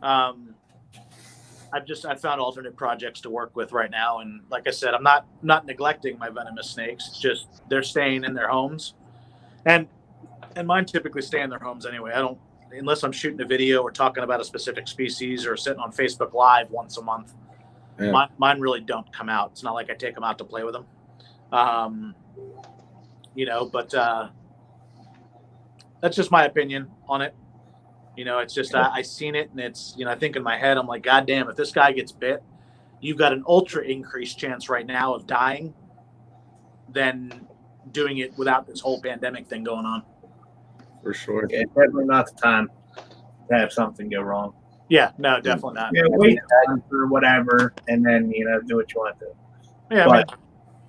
S4: I've found alternate projects to work with right now. And like I said, I'm not neglecting my venomous snakes. It's just they're staying in their homes. And mine typically stay in their homes anyway. I don't, unless I'm shooting a video or talking about a specific species or sitting on Facebook Live once a month. Yeah. Mine really don't come out. It's not like I take them out to play with them. You know, but that's just my opinion on it. You know, it's just I seen it, and it's, you know, I think in my head, I'm like, God damn, if this guy gets bit, you've got an ultra increased chance right now of dying than doing it without this whole pandemic thing going on.
S1: For sure.
S2: Okay, definitely not the time to have something go wrong.
S4: Yeah, no, definitely not.
S2: Yeah, wait for whatever, and then, you know, do what you want to do.
S4: Yeah,
S2: but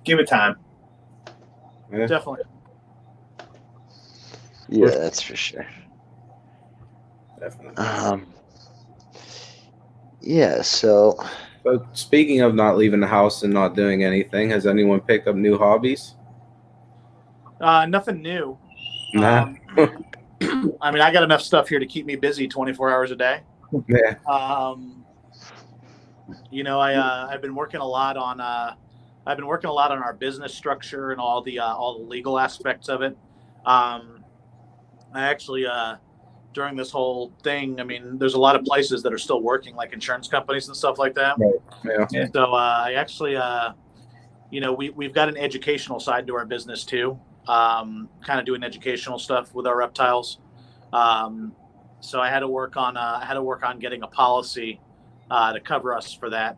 S2: give it time.
S1: Yeah.
S4: Definitely.
S3: Yeah, that's for sure.
S1: Definitely.
S3: Yeah, so
S1: speaking of not leaving the house and not doing anything, has anyone picked up new hobbies?
S4: Nothing new.
S1: Nah.
S4: I mean, I got enough stuff here to keep me busy 24 hours a day.
S1: Yeah.
S4: You know, I've been working a lot on our business structure and all the legal aspects of it. I actually during this whole thing, I mean, there's a lot of places that are still working, like insurance companies and stuff like that.
S1: Right. Yeah.
S4: So I actually, you know, we've got an educational side to our business too. Kind of doing educational stuff with our reptiles. So I had to work on getting a policy to cover us for that.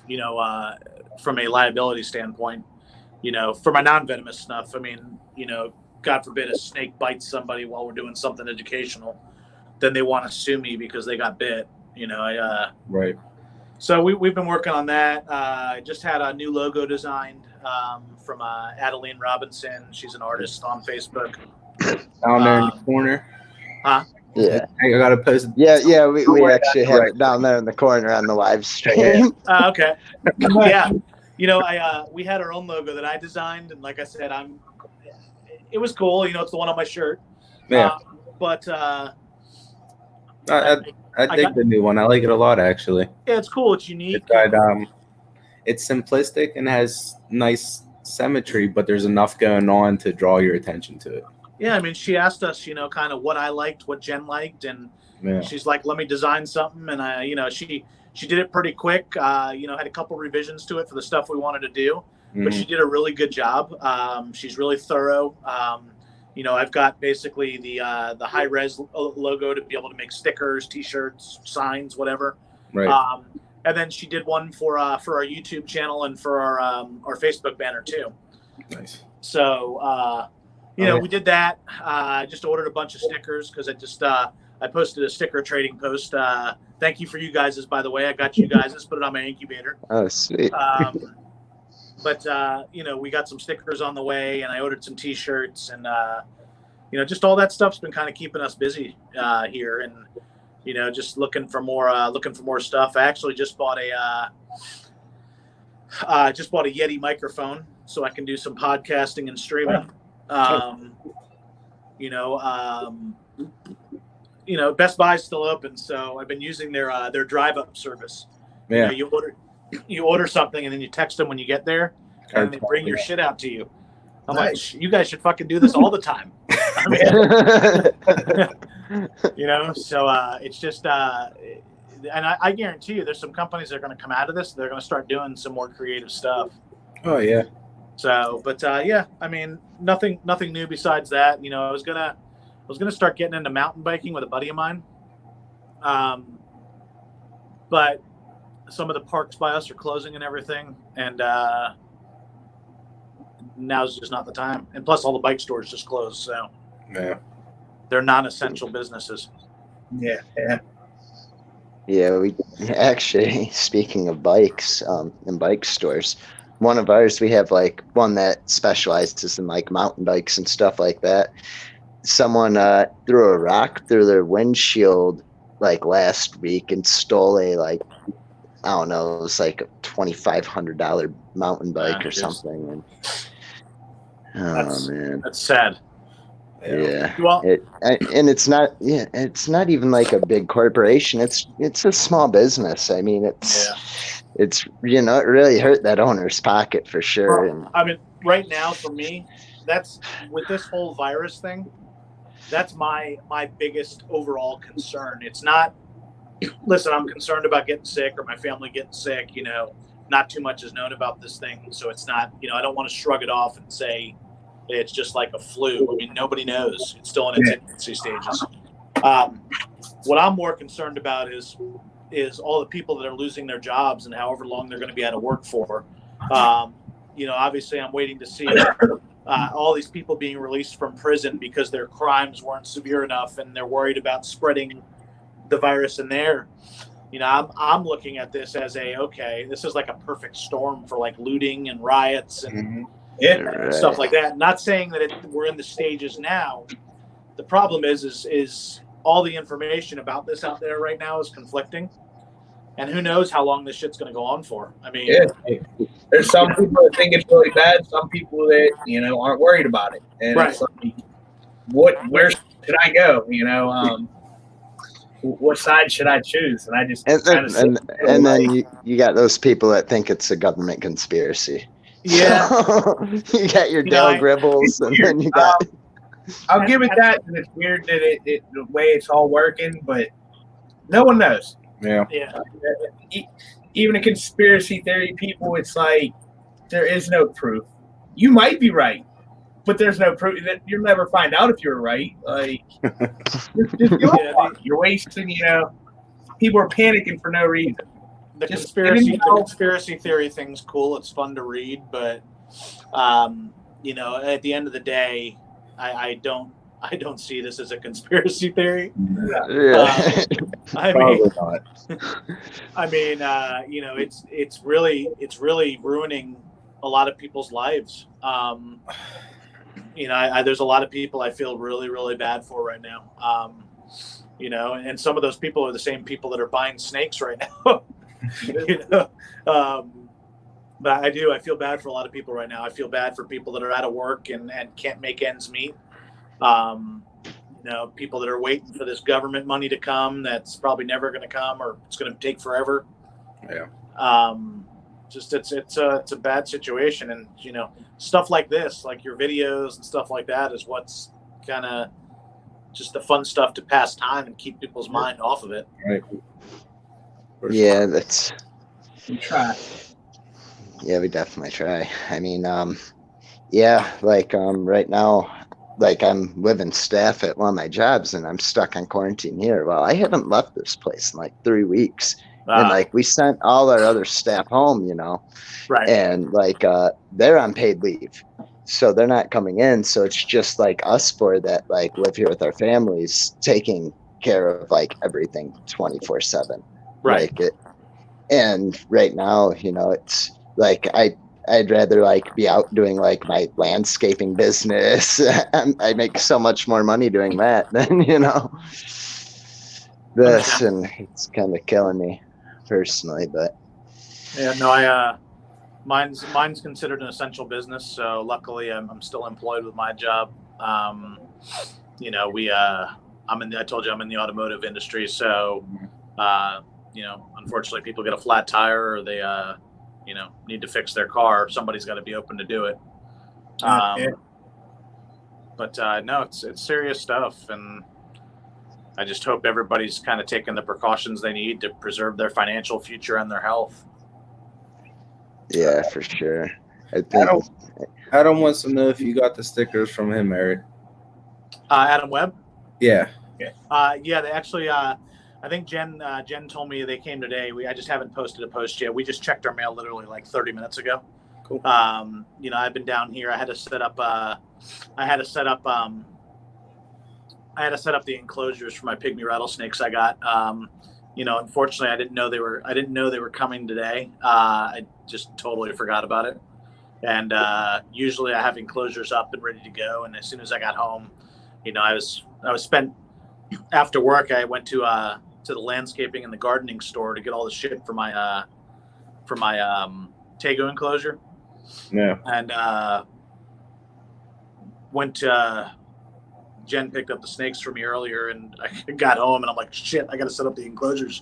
S4: You know, from a liability standpoint, you know, for my non-venomous stuff. I mean, you know, God forbid a snake bites somebody while we're doing something educational, then they want to sue me because they got bit. You know,
S1: right.
S4: So we've been working on that. I just had a new logo designed from Adeline Robinson. She's an artist on Facebook.
S1: Down there in the corner.
S4: Huh?
S3: Yeah.
S1: I gotta post.
S3: Yeah. We actually have it down there in the corner on the live stream.
S4: Okay. Yeah. You know, we had our own logo that I designed, and like I said, it was cool. You know, it's the one on my shirt.
S1: Yeah.
S4: But
S1: I dig the new one. I like it a lot, actually.
S4: Yeah, it's cool. It's unique.
S1: It's simplistic and has nice symmetry, but there's enough going on to draw your attention to it.
S4: Yeah, I mean, she asked us, you know, kind of what I liked, what Jen liked, and she's like, "Let me design something." And you know, she did it pretty quick. You know, had a couple revisions to it for the stuff we wanted to do, but she did a really good job. She's really thorough. You know, I've got basically the high res logo to be able to make stickers, T-shirts, signs, whatever.
S1: Right.
S4: And then she did one for our YouTube channel and for our Facebook banner too.
S1: Nice.
S4: So you know, we did that. I just ordered a bunch of stickers because I posted a sticker trading post. Thank you for you guys', by the way. I got you guys'. Put it on my incubator.
S3: Oh, sweet.
S4: But you know, we got some stickers on the way, and I ordered some T-shirts, and you know, just all that stuff's been kind of keeping us busy here, and you know, just looking for more stuff. I actually just bought a Yeti microphone so I can do some podcasting and streaming. Best Buy's still open, so I've been using their drive-up service.
S1: Yeah.
S4: You order something and then you text them when you get there, and they bring your shit out to you. I'm like, you guys should fucking do this all the time. So it's just, and I guarantee you, there's some companies that are going to come out of this. They're going to start doing some more creative stuff.
S1: Oh yeah.
S4: So, but yeah, I mean, nothing new besides that. I was gonna start getting into mountain biking with a buddy of mine, but some of the parks by us are closing and everything, and now's just not the time. And plus, all the bike stores just closed, so
S1: yeah,
S4: they're non-essential businesses.
S2: Yeah.
S3: Yeah, we actually, speaking of bikes and bike stores, one of ours, we have like one that specializes in like mountain bikes and stuff like that. Someone threw a rock through their windshield like last week and stole a I don't know, it was like a $2,500 mountain bike or something. And man,
S4: that's sad.
S3: Yeah.
S4: Well,
S3: and it's not it's not even like a big corporation. It's a small business. I mean, it's it really hurt that owner's pocket for sure.
S4: Well, I mean, right now for me, that's with this whole virus thing, that's my biggest overall concern. It's not, listen, I'm concerned about getting sick or my family getting sick. Not too much is known about this thing, so it's not. I don't want to shrug it off and say it's just like a flu. I mean, nobody knows. It's still in its infancy stages. What I'm more concerned about is all the people that are losing their jobs and however long they're going to be out of work for. Obviously, I'm waiting to see all these people being released from prison because their crimes weren't severe enough, and they're worried about spreading the virus in there. I'm looking at this as this is like a perfect storm for like looting and riots and stuff like that. Not saying that we're in the stages now. The problem is all the information about this out there right now is conflicting, and who knows how long this shit's going to go on for. I mean,
S2: there's some people that think it's really bad, some people that aren't worried about it, and it's like, where should I go? What side should I choose? And I just
S3: and then you got those people that think it's a government conspiracy.
S4: Yeah.
S3: You got your Dale Gribbles, and then you got.
S2: I'll give it that. And it's weird that the way it's all working, but no one knows.
S1: Yeah.
S2: Even the conspiracy theory people, it's like there is no proof. You might be right, but there's no proof. That you'll never find out if you're right. Like, you're wasting. People are panicking for no reason.
S4: The conspiracy theory thing's cool. It's fun to read, but at the end of the day, I don't see this as a conspiracy theory. It's really ruining a lot of people's lives. There's a lot of people I feel really, really bad for right now. And some of those people are the same people that are buying snakes right now. But I feel bad for a lot of people right now. I feel bad for people that are out of work and can't make ends meet. People that are waiting for this government money to come that's probably never going to come, or it's going to take forever.
S1: Yeah.
S4: It's a bad situation, and stuff like this, like your videos and stuff like that, is what's kind of just the fun stuff to pass time and keep people's mind off of it.
S1: Right.
S3: Yeah, that's.
S2: We try.
S3: Yeah, we definitely try. I mean, right now, I'm living staff at one of my jobs, and I'm stuck on quarantine here. Well, I haven't left this place in like 3 weeks. And we sent all our other staff home,
S4: right?
S3: And they're on paid leave, so they're not coming in. So it's just like us four that live here with our families, taking care of everything 24/7.
S4: Right.
S3: And right now, it's I'd rather be out doing my landscaping business. I make so much more money doing that than this, and it's kind of killing me personally. But
S4: mine's considered an essential business, so luckily I'm still employed with my job. I told you I'm in the automotive industry, so unfortunately people get a flat tire or they need to fix their car. Somebody's got to be open to do it. But no, it's serious stuff, and I just hope everybody's kind of taking the precautions they need to preserve their financial future and their health.
S3: Yeah, for sure.
S1: Adam wants to know if you got the stickers from him, Eric.
S4: Adam Webb?
S1: Yeah.
S4: Yeah, they actually, I think Jen told me they came today. I just haven't posted a post yet. We just checked our mail literally like 30 minutes ago.
S1: Cool.
S4: I've been down here. I had to set up the enclosures for my pygmy rattlesnakes I got. Unfortunately I didn't know they were coming today. I just totally forgot about it. And usually I have enclosures up and ready to go. And as soon as I got home, I was spent after work. I went to the landscaping and the gardening store to get all the shit for my Tego enclosure.
S1: Yeah.
S4: And Jen picked up the snakes for me earlier, and I got home and I'm like, shit, I got to set up the enclosures.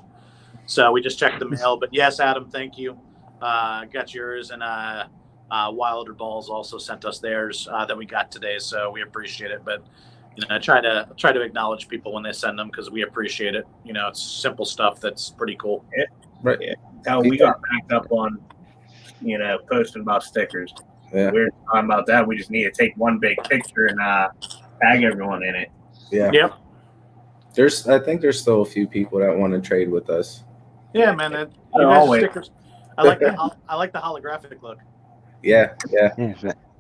S4: So we just checked the mail. But yes, Adam, thank you. Got yours, and Wilder Balls also sent us theirs that we got today. So we appreciate it. But I try to acknowledge people when they send them because we appreciate it. It's simple stuff that's pretty cool.
S2: Yeah. Right. Yeah. We got backed up on, posting about stickers.
S1: Yeah.
S2: We were talking about that. We just need to take one big picture and tag everyone in it.
S1: Yeah.
S4: Yep.
S1: I think there's still a few people that want to trade with us.
S4: Yeah, man. Stickers. I like the holographic look.
S1: Yeah.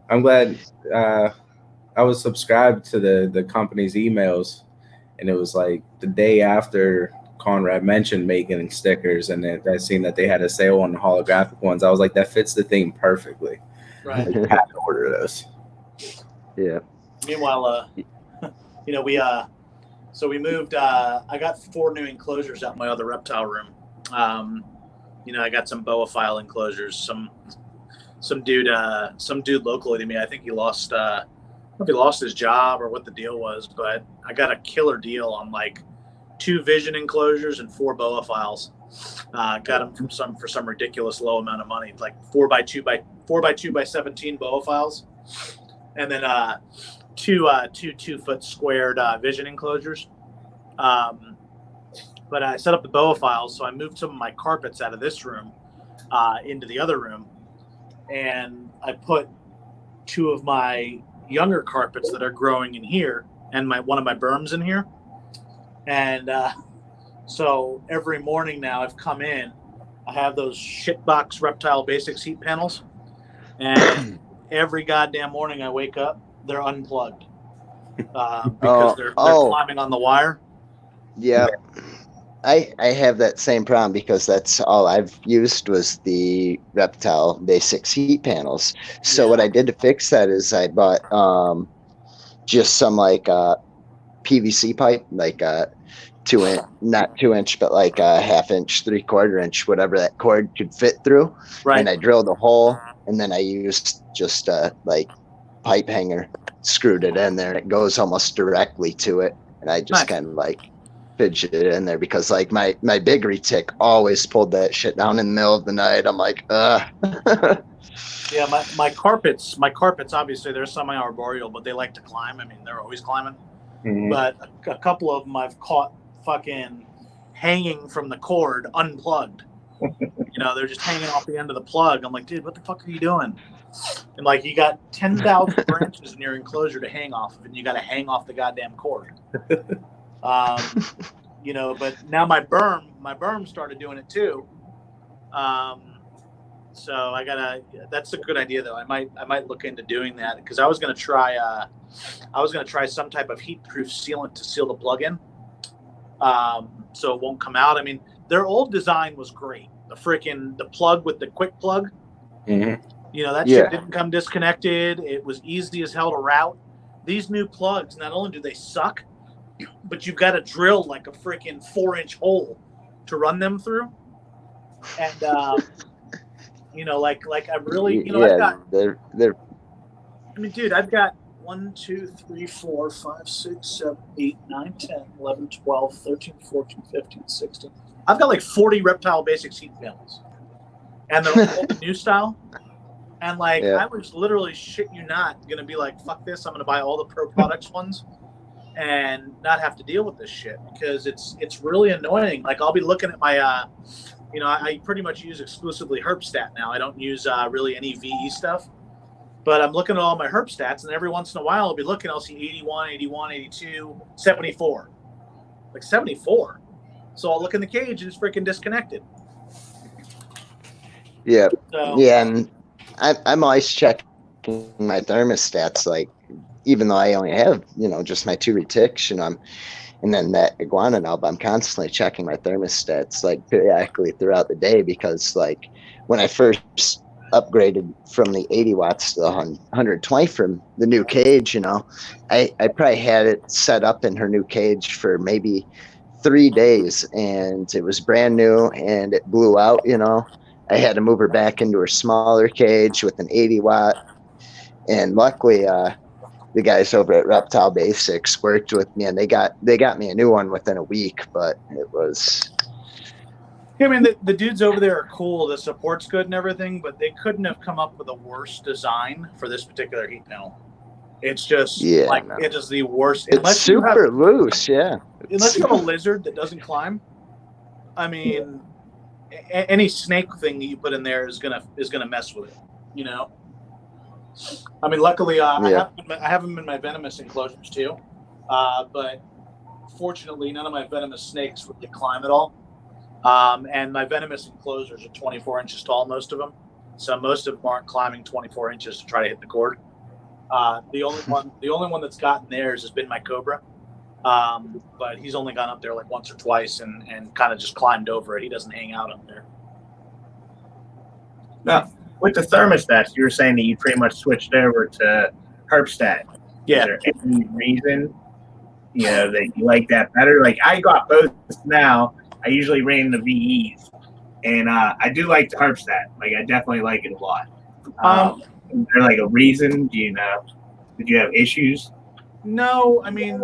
S1: I'm glad. I was subscribed to the company's emails, and it was like the day after Conrad mentioned making stickers, and I seen that they had a sale on the holographic ones. I was like, that fits the theme perfectly.
S4: Right.
S1: Like, you have to order those.
S3: Yeah.
S4: Meanwhile, we moved. I got 4 new enclosures out in my other reptile room. I got some boa enclosures. Some dude locally to me. I think he lost. If he lost his job or what the deal was, but I got a killer deal on like 2 vision enclosures and 4 boa files. Got them for some ridiculous low amount of money, like 4x2 by 17 boa files, and then two 2-foot squared vision enclosures. But I set up the boa files, so I moved some of my carpets out of this room into the other room, and I put 2 of my younger carpets that are growing in here and one of my berms in here. And so every morning now I've come in, I have those shitbox Reptile Basics heat panels, and every goddamn morning I wake up, they're unplugged because they're climbing on the wire.
S3: Yeah. I have that same problem because that's all I've used was the Reptile Basics heat panels. So what I did to fix that is I bought just some like PVC pipe, like 2 inch, not 2 inch, but like a 1/2 inch, 3/4 inch, whatever that cord could fit through.
S4: Right.
S3: And I drilled a hole, and then I used just like pipe hanger, screwed it in there, and it goes almost directly to it. And I just kind of like fidget it in there because like my big retic always pulled that shit down in the middle of the night. I'm like,
S4: Yeah, my carpets obviously they're semi-arboreal, but they like to climb. I mean, they're always climbing. Mm-hmm. But a couple of them I've caught fucking hanging from the cord unplugged. They're just hanging off the end of the plug. I'm like, dude, what the fuck are you doing? And like, you got 10,000 branches in your enclosure to hang off of, and you got to hang off the goddamn cord. But now my berm started doing it too. So that's a good idea though. I might look into doing that because I was going to try some type of heat-proof sealant to seal the plug in. So it won't come out. I mean, their old design was great. The plug with the quick plug,
S1: mm-hmm.
S4: That shit didn't come disconnected. It was easy as hell to route. These new plugs, not only do they suck, but you've got to drill like a freaking 4-inch hole to run them through. And, like I really, I've got,
S3: they're,
S4: I mean, dude, I've got 1, 2, 3, 4, 5, 6, 7, 8, 9, 10, 11, 12, 13, 14, 15, 16. I've got like 40 Reptile Basics heat panels. And they're all the new style. And like, I was literally, shit you not, going to be like, fuck this. I'm going to buy all the Pro Products ones and not have to deal with this shit because it's really annoying. Like, I'll be looking at my, I pretty much use exclusively Herpstat now. I don't use really any VE stuff. But I'm looking at all my herp stats, and every once in a while I'll be looking, I'll see 81, 81, 82, 74. Like 74. So I'll look in the cage and it's freaking disconnected.
S3: Yeah.
S4: So,
S3: yeah, and I'm always checking my thermostats, like, even though I only have, just my 2 retics, and then that iguana nub, I'm constantly checking my thermostats, like, periodically throughout the day because, like, when I first upgraded from the 80 watts to the 120 from the new cage, I probably had it set up in her new cage for maybe 3 days, and it was brand new, and it blew out. I had to move her back into her smaller cage with an 80 watt, and luckily the guys over at Reptile Basics worked with me, and they got me a new one within a week. But it was,
S4: I mean, the dudes over there are cool. The support's good and everything, but they couldn't have come up with a worse design for this particular heat panel. It's just it is the worst.
S3: It's super loose, yeah.
S4: Unless you have a lizard that doesn't climb, I mean, any snake thing that you put in there is gonna mess with it. I mean, luckily I have them in my venomous enclosures too, but fortunately none of my venomous snakes really climb at all. And my venomous enclosures are 24 inches tall, most of them. So most of them aren't climbing 24 inches to try to hit the cord. The only one that's gotten theirs has been my Cobra. But he's only gone up there like once or twice and kind of just climbed over it. He doesn't hang out up there.
S2: Now, with the thermostats, you were saying that you pretty much switched over to Herpstat.
S4: Yeah.
S2: Is there any reason, that you like that better? Like, I got both now. I usually ran the VEs, and I do like the Herpstat. Like, I definitely like it a lot. Is there like a reason? Do you know? Did you have issues?
S4: No, I mean,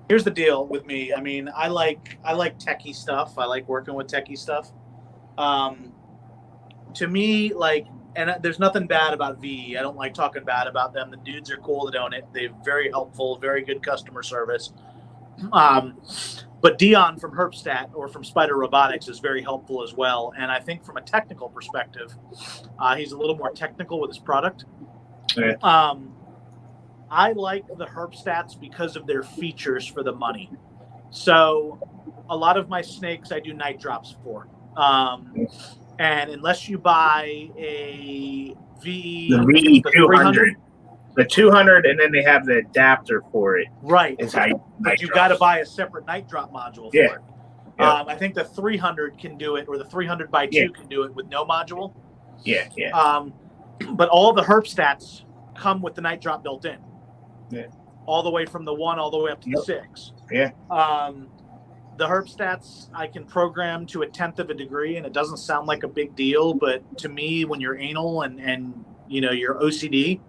S4: here's the deal with me. I mean, I like techie stuff. I like working with techie stuff. To me, like, and there's nothing bad about VE. I don't like talking bad about them. The dudes are cool that own it. They're very helpful, very good customer service. But Dion from Herpstat or from Spider Robotics is very helpful as well. And I think from a technical perspective, he's a little more technical with his product.
S2: Yeah.
S4: I like the Herpstats because of their features for the money. So a lot of my snakes I do night drops for. And unless you buy a VE,
S2: the VE 200. The 200, and then they have the adapter for it.
S4: Right.
S2: But
S4: you've got to buy a separate night drop module for it. Yeah. I think the 300 can do it, or the 300 by 2 can do it with no module.
S2: Yeah.
S4: But all the Herpstats come with the night drop built in.
S2: Yeah.
S4: All the way from the 1 all the way up to the 6.
S2: Yeah.
S4: The Herpstats I can program to 1/10 of a degree, and it doesn't sound like a big deal, but to me, when you're anal and you're OCD,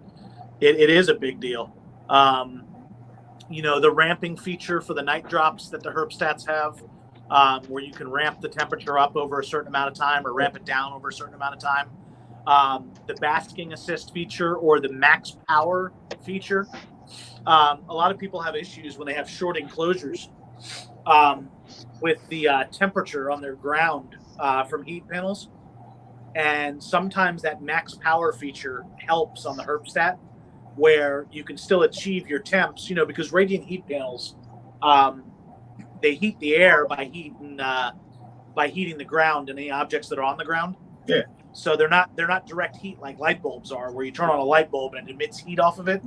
S4: it is a big deal. The ramping feature for the night drops that the Herpstats have, where you can ramp the temperature up over a certain amount of time or ramp it down over a certain amount of time. The basking assist feature or the max power feature. A lot of people have issues when they have short enclosures with the temperature on their ground from heat panels. And sometimes that max power feature helps on the Herpstat, where you can still achieve your temps, because radiant heat panels, they heat the air by heating the ground and the objects that are on the ground.
S2: Yeah.
S4: So they're not direct heat like light bulbs are, where you turn on a light bulb and it emits heat off of it.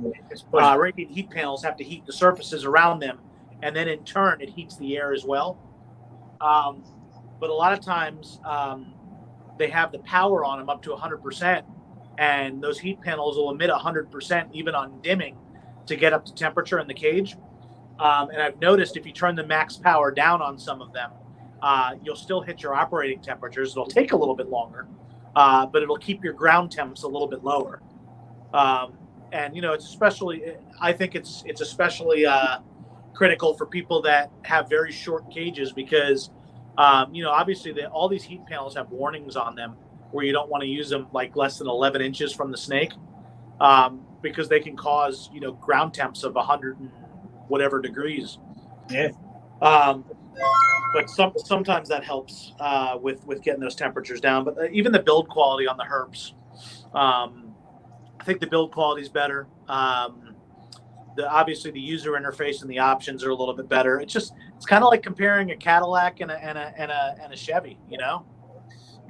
S4: Radiant heat panels have to heat the surfaces around them, and then in turn it heats the air as well. But a lot of times they have the power on them up to 100%. And those heat panels will emit 100% even on dimming to get up to temperature in the cage. And I've noticed if you turn the max power down on some of them, you'll still hit your operating temperatures. It'll take a little bit longer, but it'll keep your ground temps a little bit lower. And it's especially, I think it's especially critical for people that have very short cages because, obviously all these heat panels have warnings on them where you don't want to use them like less than 11 inches from the snake because they can cause, ground temps of 100 and whatever degrees.
S2: Yeah.
S4: But sometimes that helps with getting those temperatures down. But even the build quality on the herps, I think the build quality is better. Obviously the user interface and the options are a little bit better. It's kind of like comparing a Cadillac and a Chevy,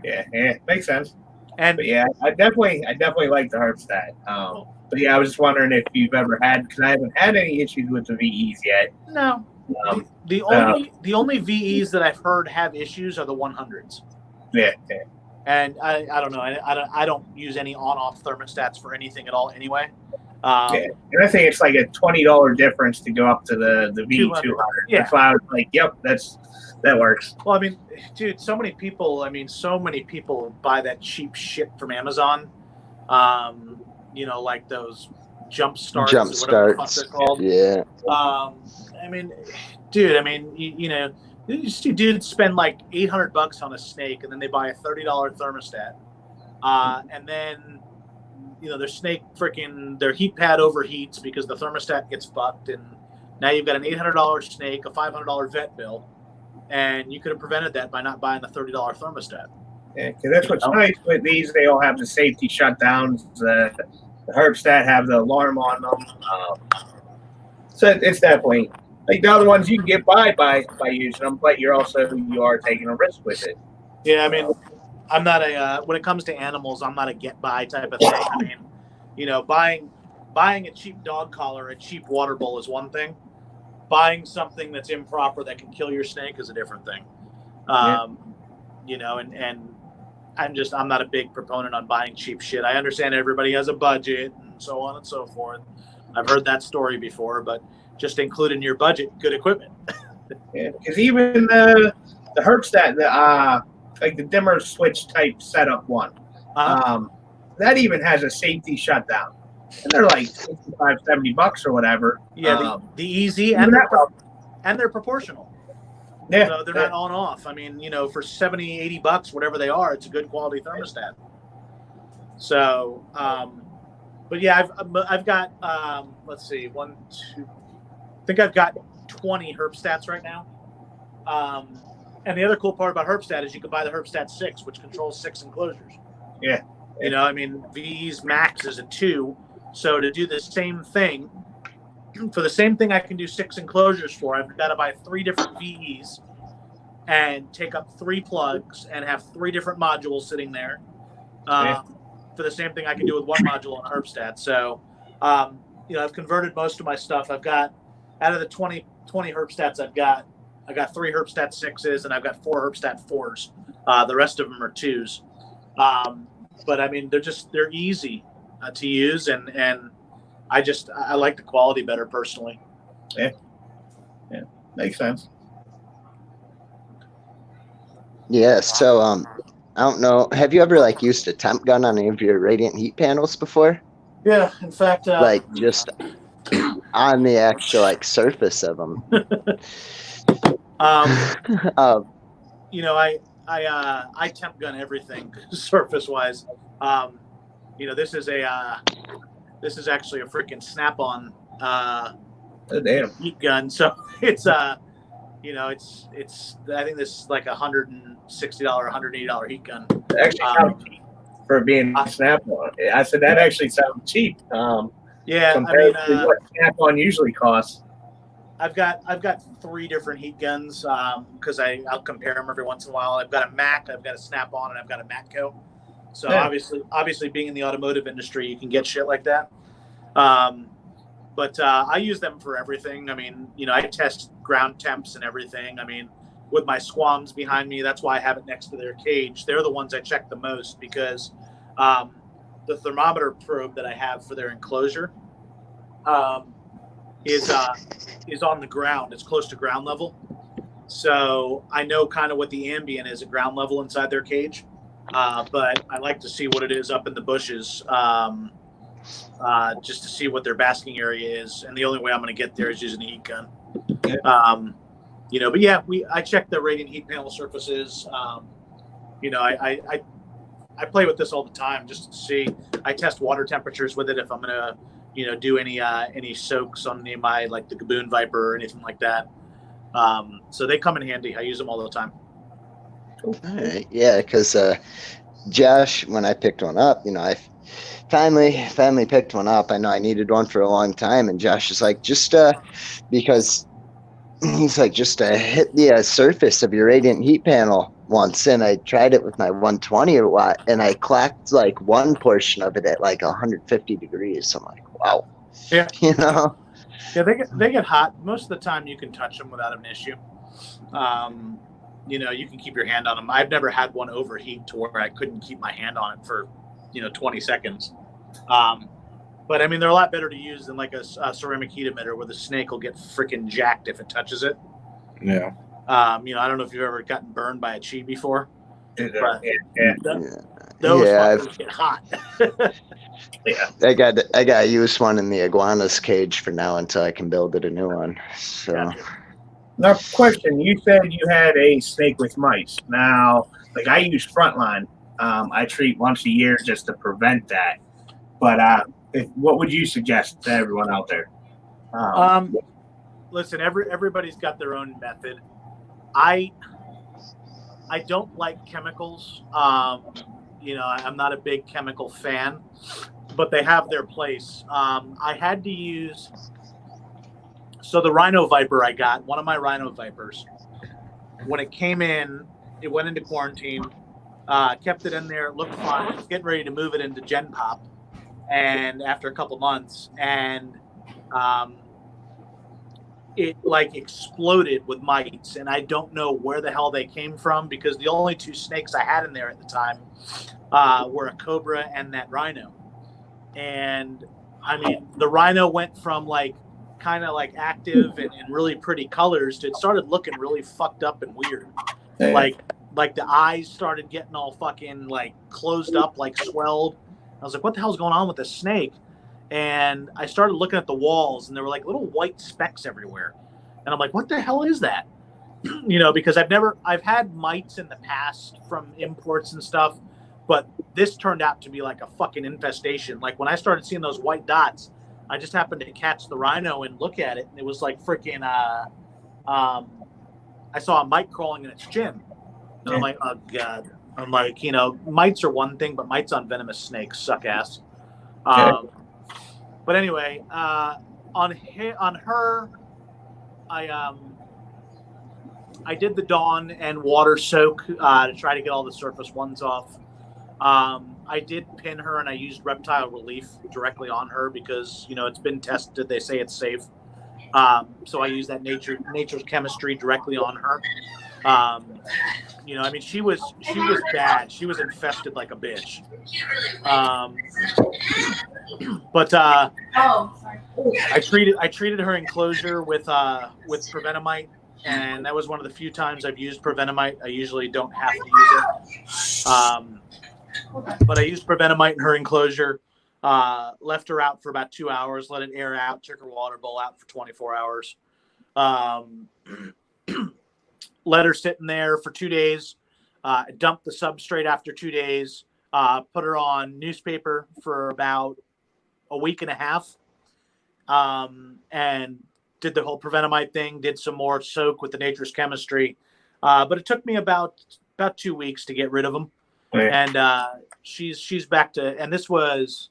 S2: Yeah, makes sense.
S4: But
S2: yeah, I definitely like the Herbstat. But yeah, I was just wondering if you've ever had, because I haven't had any issues with the VEs yet.
S4: No. The only VEs that I've heard have issues are the 100s.
S2: Yeah.
S4: And I don't know. I don't use any on-off thermostats for anything at all anyway.
S2: And I think it's like a $20 difference to go up to the V200.
S4: Yeah.
S2: So I was like, yep, that works.
S4: Well, I mean, dude, so many people buy that cheap shit from Amazon. Like those jump starts.
S3: Jump starts.
S4: They're called.
S3: Yeah.
S4: I mean, dude, these two dudes spend like $800 on a snake, and then they buy a $30 thermostat, and then their snake their heat pad overheats because the thermostat gets fucked, and now you've got an $800 snake, a $500 vet bill, and you could have prevented that by not buying the $30 thermostat.
S2: Yeah, because that's what's nice with these. They all have the safety shutdowns. The Herbstat have the alarm on them. So it's definitely like the other ones you can get by using them, but you are taking a risk with it.
S4: Yeah, I mean, I'm not when it comes to animals, I'm not a get by type of thing. I mean, buying a cheap dog collar, a cheap water bowl is one thing. Buying something that's improper that can kill your snake is a different thing. And I'm not a big proponent on buying cheap shit. I understand everybody has a budget and so on and so forth. I've heard that story before, but just include in your budget good equipment.
S2: Yeah, because even the Herbstat, like the dimmer switch type setup one, that even has a safety shutdown, and they're like $65-$70 or whatever.
S4: Yeah, the easy and they're proportional.
S2: Yeah,
S4: so they're not on off. I mean, for $70-$80, whatever they are, it's a good quality thermostat. So, but yeah, I've got let's see, 1, 2. I think I've got 20 Herbstats right now. And the other cool part about Herbstat is you can buy the Herbstat 6, which controls 6 enclosures.
S2: Yeah.
S4: VE's max is a 2. So to do the same thing, for the same thing I can do 6 enclosures for, I've got to buy 3 different VEs and take up 3 plugs and have 3 different modules sitting there. For the same thing I can do with 1 module on Herbstat. So, I've converted most of my stuff. I've got, out of the 20 Herbstats I got 3 Herbstat 6s and I've got 4 Herbstat 4s. The rest of them are 2s. But I mean, they're easy to use, and I like the quality better personally.
S2: Yeah, makes sense.
S3: Yeah. So I don't know. Have you ever used a temp gun on any of your radiant heat panels before?
S4: Yeah. In fact,
S3: just on the actual surface of them.
S4: I temp gun everything surface wise. This is actually a freaking Snap-on heat gun. So it's it's I think this is like $160, $180 heat gun.
S2: Actually, for being Snap-on, I said that actually sounds cheap. Compared to what Snap-on usually costs.
S4: I've got 3 different heat guns because I'll compare them every once in a while. I've got a Mac, I've got a Snap-on, and I've got a Matco. So obviously, being in the automotive industry, you can get shit like that. But I use them for everything. I mean, I test ground temps and everything. I mean, with my squams behind me, that's why I have it next to their cage. They're the ones I check the most because the thermometer probe that I have for their enclosure is on the ground. It's close to ground level. So I know kind of what the ambient is at ground level inside their cage. But I like to see what it is up in the bushes just to see what their basking area is. And the only way I'm going to get there is using a heat gun. But yeah, I check the radiant heat panel surfaces. I play with this all the time just to see. I test water temperatures with it if I'm going to, do any soaks on any of my, like the Gaboon Viper or anything like that. So they come in handy. I use them all the time.
S3: All right. Yeah, because Josh, when I picked one up, I finally picked one up. I know I needed one for a long time, and Josh is like, just because he's like, just hit the surface of your radiant heat panel once, and I tried it with my 120 watt, and I clacked like one portion of it at like 150 degrees. I'm like, wow.
S4: Yeah.
S3: Yeah,
S4: they get hot. Most of the time you can touch them without an issue. You can keep your hand on them. I've never had one overheat to where I couldn't keep my hand on it for, 20 seconds. But I mean, they're a lot better to use than like a ceramic heat emitter where the snake will get freaking jacked if it touches it.
S1: Yeah.
S4: I don't know if you've ever gotten burned by a chi before. Those fuckers get hot.
S3: Yeah. I got to use one in the iguana's cage for now until I can build it a new one. So.
S2: Gotcha. Now, question: you said you had a snake with mice. Now, like I use Frontline. I treat once a year just to prevent that. But what would you suggest to everyone out there?
S4: Listen, everybody's got their own method. I don't like chemicals. I'm not a big chemical fan, but they have their place. I had to use. So the Rhino Viper I got, one of my Rhino Vipers, when it came in, it went into quarantine, kept it in there, it looked fine, getting ready to move it into Gen Pop, and after a couple months, and it like exploded with mites, and I don't know where the hell they came from because the only two snakes I had in there at the time were a cobra and that rhino. And I mean, the rhino went from like kind of like active and really pretty colors to it started looking really fucked up and weird. Yeah. Like the eyes started getting all fucking like closed up, like swelled. I was like, what the hell's going on with this snake? And I started looking at the walls and there were like little white specks everywhere. And I'm like, what the hell is that? Because I've had mites in the past from imports and stuff, but this turned out to be like a fucking infestation. Like when I started seeing those white dots, I just happened to catch the rhino and look at it, and it was like freaking. I saw a mite crawling in its chin, and I'm like, oh god. I'm like, mites are one thing, but mites on venomous snakes suck ass. But anyway, on her, I did the Dawn and water soak to try to get all the surface ones off. I did pin her and I used Reptile Relief directly on her because, it's been tested. They say it's safe. So I used that nature's chemistry directly on her. She was bad. She was infested like a bitch. But I treated her enclosure with Prevenamite, and that was one of the few times I've used Prevenamite. I usually don't have to use it. But I used Prevenamite in her enclosure, left her out for about 2 hours, let it air out, took her water bowl out for 24 hours. Let her sit in there for 2 days, dumped the substrate after 2 days, put her on newspaper for about a week and a half, and did the whole Prevenamite thing, did some more soak with the nature's chemistry. But it took me about 2 weeks to get rid of them. Right. And she's back to, and this was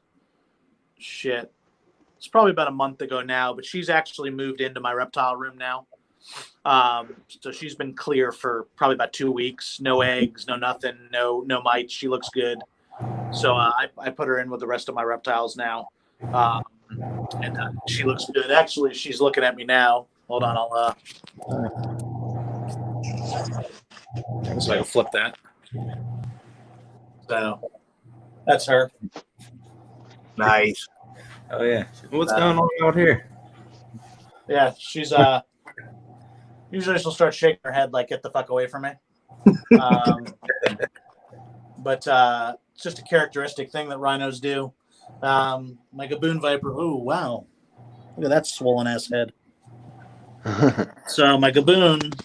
S4: shit. It's probably about a month ago now, but she's actually moved into my reptile room now. So she's been clear for probably about 2 weeks. No eggs, no nothing, no mites. She looks good. So I put her in with the rest of my reptiles now. And she looks good. Actually, she's looking at me now. Hold on, I'll so I can flip that. So that's her.
S2: Nice.
S1: Oh yeah. What's going on out here?
S4: Yeah, she's usually she'll start shaking her head like, get the fuck away from me. But it's just a characteristic thing that rhinos do.
S7: My gaboon viper. Oh, wow. Look at that swollen ass head. So my gaboon,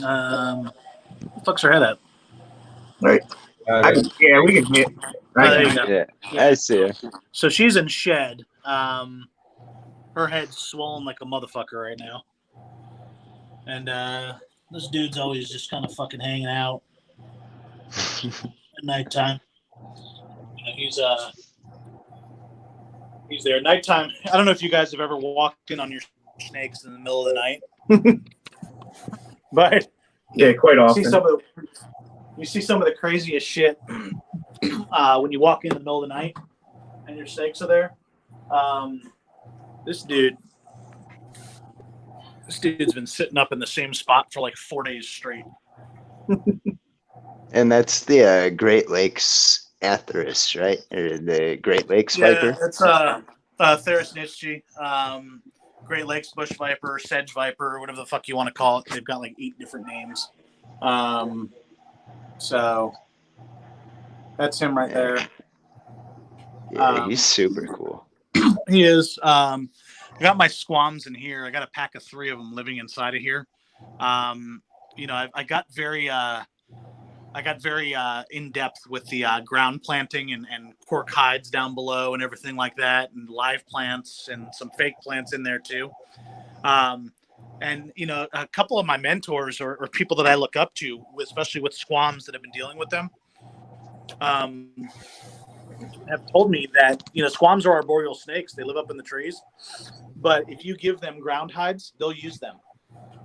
S7: where the fuck's her head at?
S2: Right. Yeah, we can get. Right.
S7: There you go.
S3: Yeah, I see her.
S7: So she's in shed. Her head's swollen like a motherfucker right now. And this dude's always just kind of fucking hanging out at nighttime. You know, he's there at nighttime. I don't know if you guys have ever walked in on your snakes in the middle of the night, but
S2: yeah, quite often.
S7: You see some of the craziest shit when you walk in the middle of the night and your snakes are there. This dude's been sitting up in the same spot for like 4 days straight.
S3: And that's the Great Lakes Atheris, right? Or the Great Lakes viper?
S7: Yeah, it's Therisnitschi, Great Lakes bush viper, sedge viper, whatever the fuck you want to call it. They've got like 8 different names. So that's him right there.
S3: Yeah, he's super cool.
S7: He is. I got my squams in here. I got a pack of 3 of them living inside of here. You know, I got very in depth with the ground planting and cork hides down below and everything like that, and live plants and some fake plants in there too. And you know, a couple of my mentors or people that I look up to, especially with squams that have been dealing with them, have told me that, you know, squams are arboreal snakes. They live up in the trees, but if you give them ground hides, they'll use them.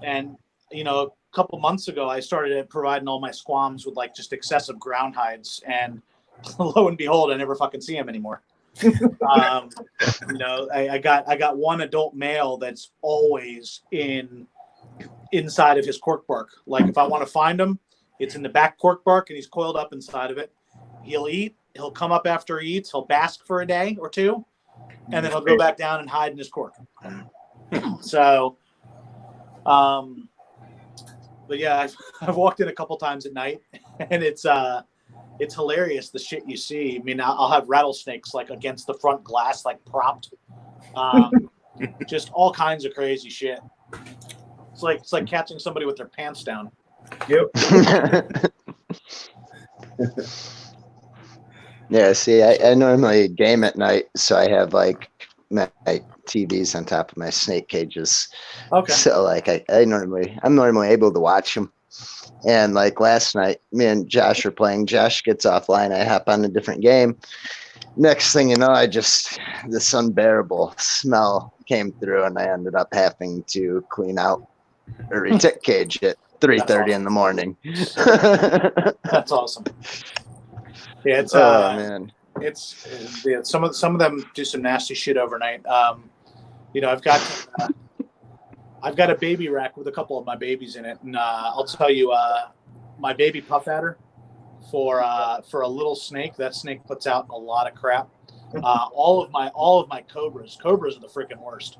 S7: And you know, a couple months ago, I started providing all my squams with like just excessive ground hides, and lo and behold, I never fucking see them anymore. You know, I got one adult male that's always inside of his cork bark. Like if I want to find him, it's in the back cork bark, and he's coiled up inside of it. He'll eat. He'll come up after he eats. He'll bask for a day or two, and then he'll go back down and hide in his cork. So, but yeah, I've walked in a couple times at night, and it's hilarious the shit you see. I mean, I'll have rattlesnakes like against the front glass, like propped, just all kinds of crazy shit. It's like catching somebody with their pants down.
S2: Yep.
S3: Yeah, see, I normally game at night, so I have like my TVs on top of my snake cages.
S7: Okay.
S3: So like I'm normally able to watch them. And like last night, me and Josh were playing. Josh gets offline. I hop on a different game. Next thing you know, this unbearable smell came through, and I ended up having to clean out a retic cage at 3:30 in the morning.
S7: That's awesome. Yeah, it's
S3: man.
S7: It's some of them do some nasty shit overnight. You know, I've got a baby rack with a couple of my babies in it, and I'll tell you, my baby puff adder for a little snake. That snake puts out a lot of crap. All of my cobras are the freaking worst.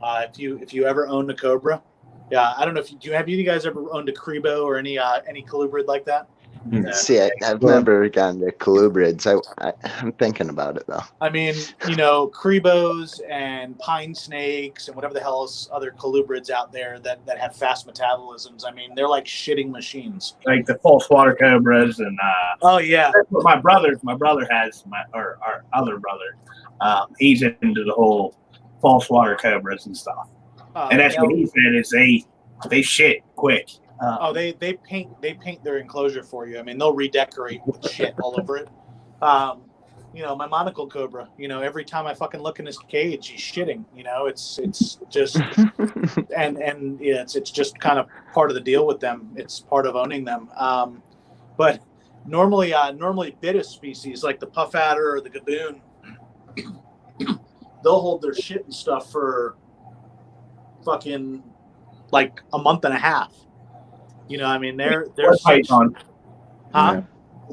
S7: If you ever owned a cobra, yeah, I don't know if you guys ever owned a Crebo or any colubrid like that?
S3: See, I've never gotten to colubrids. I'm thinking about it though.
S7: I mean, you know, Crebos and pine snakes and whatever the hell else other colubrids out there that have fast metabolisms. I mean, they're like shitting machines.
S2: Like the false water cobras and
S7: oh yeah,
S2: that's what my brother has, our other brother. He's into the whole false water cobras and stuff. And that's what he said is they shit quick.
S7: They paint their enclosure for you. I mean, they'll redecorate with shit all over it. You know, my monocle cobra, you know, every time I fucking look in his cage, he's shitting. You know, it's just and yeah, it's just kind of part of the deal with them. It's part of owning them. But normally Bitis species like the puff adder or the gaboon, they'll hold their shit and stuff for fucking like a month and a half. You know, I mean, they're
S2: python,
S7: huh?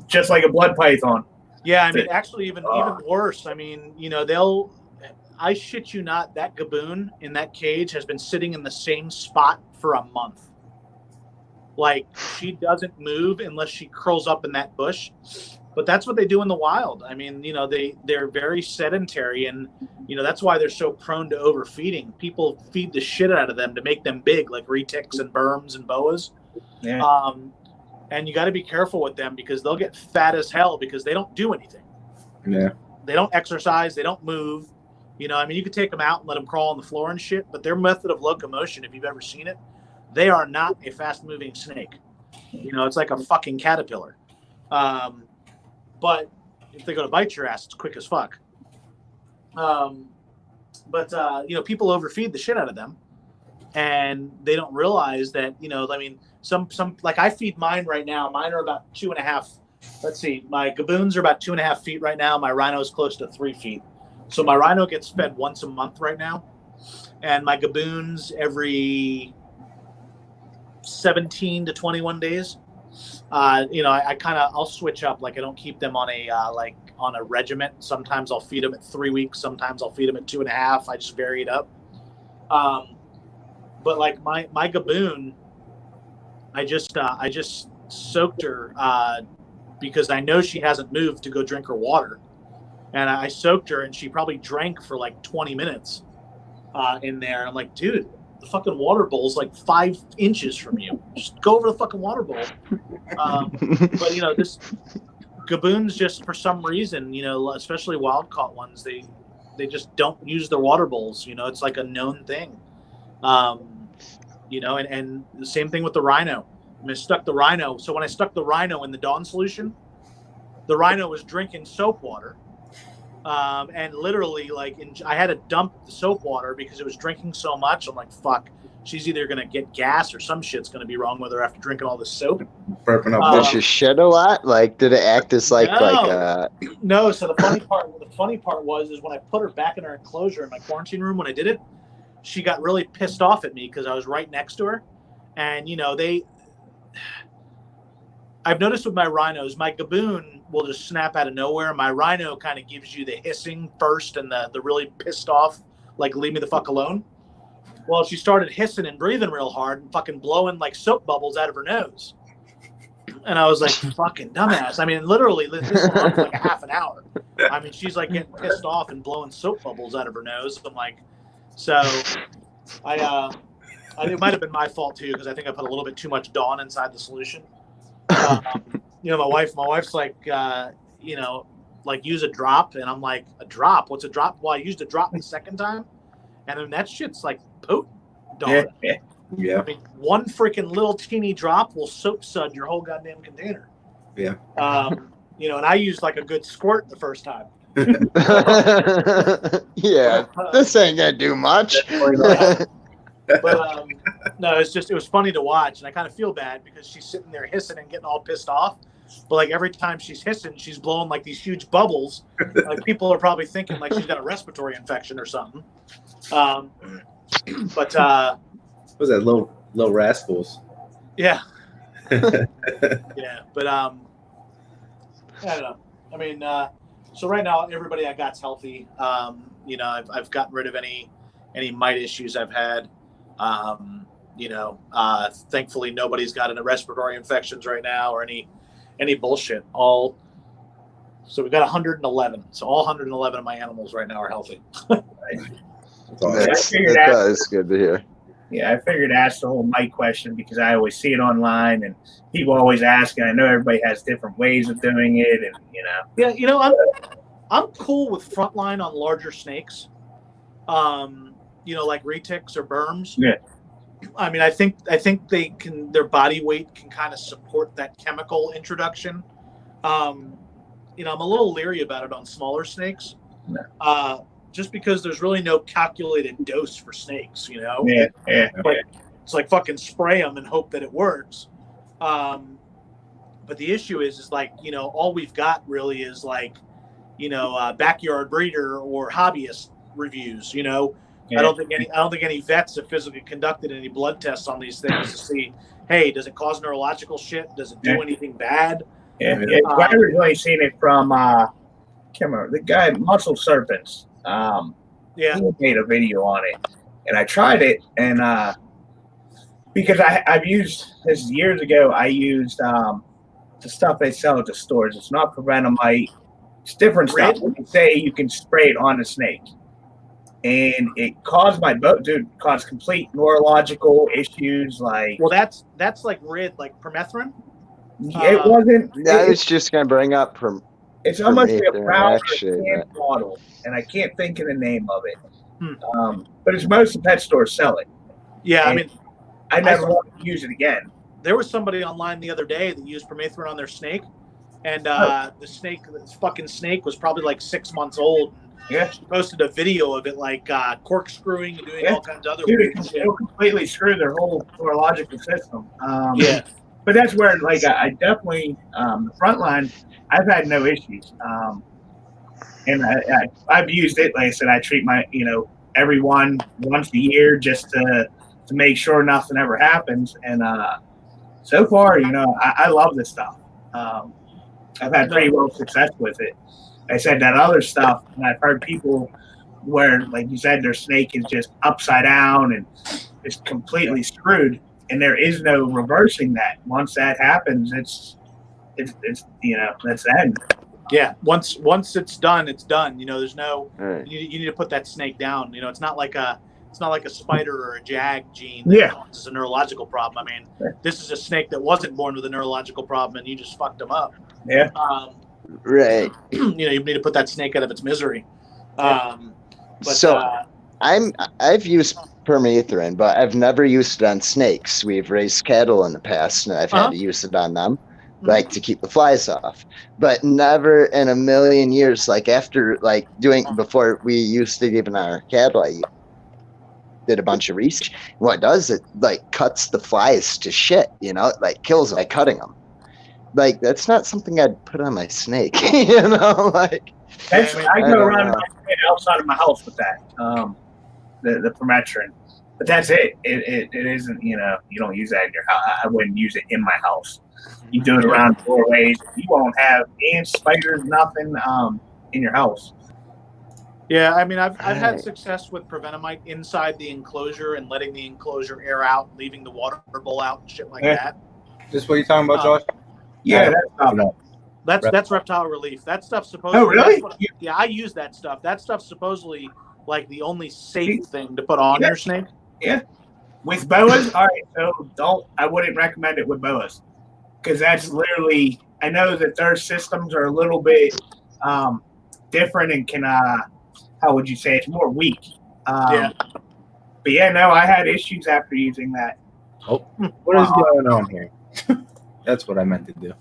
S2: Just like a blood python.
S7: Yeah, I mean, actually, even worse. I mean, you know, I shit you not, that gaboon in that cage has been sitting in the same spot for a month. Like, she doesn't move unless she curls up in that bush. but that's what they do in the wild. I mean, you know, they're very sedentary, and you know that's why they're so prone to overfeeding. People feed the shit out of them to make them big, like retics and berms and boas.
S2: Yeah.
S7: And you got to be careful with them because they'll get fat as hell because they don't do anything.
S1: Yeah.
S7: They don't exercise. They don't move. You know, I mean, you could take them out and let them crawl on the floor and shit, but their method of locomotion, if you've ever seen it, they are not a fast-moving snake. You know, it's like a fucking caterpillar. But if they go to bite your ass, it's quick as fuck. You know, people overfeed the shit out of them, and they don't realize that, you know, I mean, some like I feed mine right now. Mine are about 2.5. Let's see, my gaboons are about 2.5 feet right now. My rhino is close to 3 feet. So my rhino gets fed once a month right now, and my gaboons every 17 to 21 days. You know, I'll switch up. Like I don't keep them on a regiment. Sometimes I'll feed them at 3 weeks. Sometimes I'll feed them at 2.5. I just vary it up. But like my gaboon, I just soaked her because I know she hasn't moved to go drink her water. And I soaked her, and she probably drank for like 20 minutes in there. And I'm like, dude, the fucking water bowl's like 5 inches from you. Just go over the fucking water bowl. But, you know, this gaboons just for some reason, you know, especially wild caught ones, they just don't use their water bowls. You know, it's like a known thing. You know, and the same thing with the rhino. I stuck the rhino. So when I stuck the rhino in the Dawn solution, the rhino was drinking soap water. And literally, like, I had to dump the soap water because it was drinking so much. I'm like, fuck, she's either going to get gas or some shit's going to be wrong with her after drinking all this soap.
S1: Burping up.
S3: Did she shed a lot? Like, did it act as
S7: No, so the funny part was when I put her back in her enclosure in my quarantine room when I did it, she got really pissed off at me because I was right next to her. And, you know, I've noticed with my rhinos, my gaboon will just snap out of nowhere. My rhino kind of gives you the hissing first and the really pissed off, like, leave me the fuck alone. Well, she started hissing and breathing real hard and fucking blowing like soap bubbles out of her nose. And I was like, fucking dumbass. I mean, literally, this went on for like a half an hour. I mean, she's like getting pissed off and blowing soap bubbles out of her nose. I'm like, so it might have been my fault too, because I think I put a little bit too much Dawn inside the solution. You know, my wife's like, you know, like use a drop. And I'm like, a drop? What's a drop? Well, I used a drop the second time. And then that shit's like potent. Dawn.
S1: Yeah.
S7: I mean, one freaking little teeny drop will soap sud your whole goddamn container.
S1: Yeah.
S7: You know, and I used like a good squirt the first time.
S3: Yeah, this ain't gonna do much.
S7: But no, it was funny to watch, and I kind of feel bad because she's sitting there hissing and getting all pissed off. But like every time she's hissing, she's blowing like these huge bubbles. Like people are probably thinking like she's got a respiratory infection or something. But
S1: what was that, little rascals?
S7: Yeah. Yeah, but I don't know. I mean, so right now everybody I got's healthy. You know, I've gotten rid of any mite issues I've had. You know, thankfully nobody's got any respiratory infections right now or any bullshit. So we've got 111. So all 111 of my animals right now are healthy.
S3: That's good to hear.
S2: Yeah, I figured to ask the whole mite question because I always see it online and people always ask, and I know everybody has different ways of doing it, and you know.
S7: Yeah, you know, I'm cool with frontline on larger snakes. You know, like retics or berms.
S2: Yeah.
S7: I mean, I think their body weight can kind of support that chemical introduction. You know, I'm a little leery about it on smaller snakes.
S2: No.
S7: Just because there's really no calculated dose for snakes, you know?
S2: Yeah.
S7: It's like fucking spray them and hope that it works. But the issue is like, you know, all we've got really is like, you know, backyard breeder or hobbyist reviews, you know? Yeah. I don't think any vets have physically conducted any blood tests on these things to see, hey, does it cause neurological shit? Does it do anything bad?
S2: Yeah. I originally seen it from can't remember, the guy Muscle Serpents. He made a video on it, and I tried it, and because I've used this years ago, I used the stuff they sell at the stores. It's not Prevenamite. It's different stuff. You say you can spray it on a snake. And it caused caused complete neurological issues. Like,
S7: well, that's like rid, like permethrin.
S2: It wasn't.
S3: I was just gonna bring up
S2: it's almost like a brown
S3: actually,
S2: bottle, and I can't think of the name of it. But it's most of the pet stores sell it.
S7: Yeah,
S2: and I never want to use it again.
S7: There was somebody online the other day that used permethrin on their snake, and the fucking snake was probably like 6 months old.
S2: Yeah,
S7: she posted a video of it, like corkscrewing and doing all kinds of other weird shit.
S2: It'll completely screw their whole neurological system. But that's where, like, I definitely the front line. I've had no issues, and I've used it. Like I said, I treat my everyone once a year just to make sure nothing ever happens. And so far, I love this stuff. I've had pretty well success with it. I said that other stuff, and I've heard people where, like you said, their snake is just upside down and just completely screwed, and there is no reversing that. Once that happens, it's that's the end.
S7: Yeah, once it's done, it's done. There's no you need to put that snake down. It's not like a spider or a jag gene. It's a neurological problem. I mean, this is a snake that wasn't born with a neurological problem, and you just fucked him up.
S2: Yeah.
S3: Right.
S7: You need to put that snake out of its misery.
S3: I've used permethrin, but I've never used it on snakes. We've raised cattle in the past, and I've had to use it on them, like to keep the flies off. But never in a million years, like after before we used it even on our cattle, I did a bunch of research. What it does, it cuts the flies to shit, it kills them by cutting them. That's not something I'd put on my snake, I go
S2: around outside of my house with that, the permethrin, but that's it. It isn't, you don't use that in your house. I wouldn't use it in my house. You do it around doorways. You won't have ants, spiders, nothing in your house.
S7: Yeah, I mean, I've had success with Prevenamite inside the enclosure and letting the enclosure air out, leaving the water bowl out and shit like that.
S1: Just what you're talking about, Josh?
S2: Yeah,
S7: that's Reptile Relief. That stuff's supposed.
S2: Oh, really?
S7: I use that stuff. That stuff's supposedly like the only safe thing to put on your snake.
S2: Yeah. With boas, all right. So I wouldn't recommend it with boas, because that's literally. I know that their systems are a little bit different and can. How would you say it's more weak? But yeah, no, I had issues after using that.
S1: Oh, what is going on here? That's what I meant to do.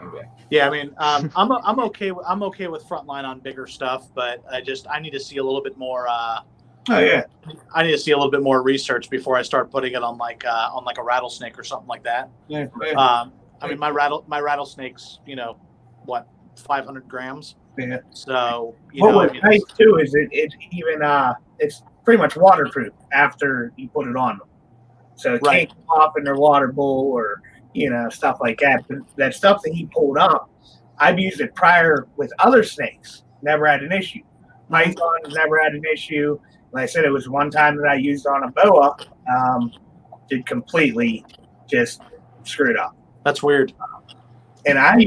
S1: Okay.
S7: Yeah, I mean, I'm okay with Frontline on bigger stuff, but I need to see a little bit more. I need to see a little bit more research before I start putting it on like a rattlesnake or something like that.
S2: Yeah.
S7: I mean, my rattlesnake's 500 grams.
S2: Yeah.
S7: So
S2: what's nice too is it's even it's pretty much waterproof after you put it on them, so it can't come off in their water bowl or stuff like that. But that stuff that he pulled up, I've used it prior with other snakes, never had an issue. Pythons never had an issue. Like I said, it was one time that I used on a boa, did completely just screwed up.
S7: That's weird.
S2: And I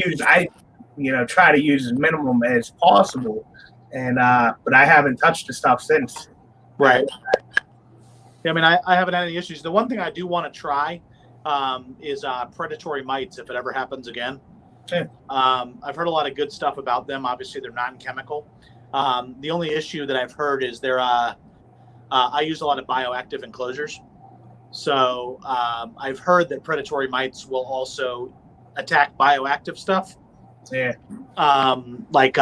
S2: try to use as minimum as possible, and but I haven't touched the stuff since.
S7: Right. Yeah, I mean, I haven't had any issues. The one thing I do want to try is predatory mites if it ever happens again.
S2: Okay.
S7: I've heard a lot of good stuff about them. Obviously, they're non-chemical. The only issue that I've heard is I use a lot of bioactive enclosures. So I've heard that predatory mites will also attack bioactive stuff.
S2: Yeah.
S7: Like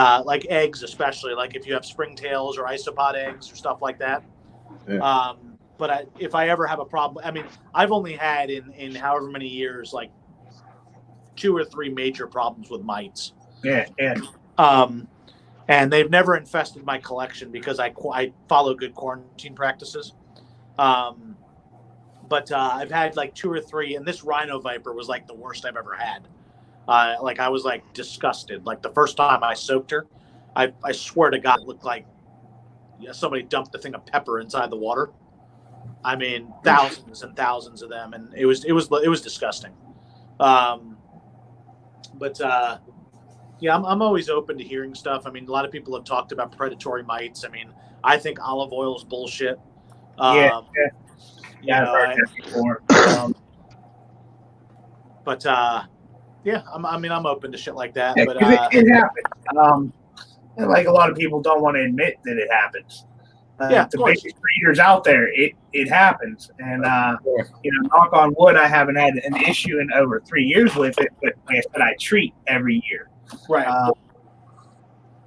S7: eggs, especially like if you have springtails or isopod eggs or stuff like that.
S1: Yeah.
S7: But if I ever have a problem, I mean, I've only had in however many years, like 2 or 3 major problems with mites.
S2: Yeah.
S7: And they've never infested my collection because I follow good quarantine practices. But I've had like 2 or 3, and this rhino viper was like the worst I've ever had. Like I was like disgusted. Like the first time I soaked her, I swear to God, it looked like somebody dumped a thing of pepper inside the water. I mean, thousands and thousands of them, and it was disgusting. But But yeah, I'm always open to hearing stuff. I mean, a lot of people have talked about predatory mites. I mean, I think olive oil is bullshit.
S2: Yeah,
S7: I've
S2: heard that before.
S7: But yeah, I'm open to shit like that.
S2: Yeah,
S7: but
S2: it happens. And like a lot of people don't want to admit that it happens.
S7: Yeah,
S2: the biggest breeders out there, it happens. And knock on wood, I haven't had an issue in over 3 years with it. But like I said, I treat every year.
S7: Right.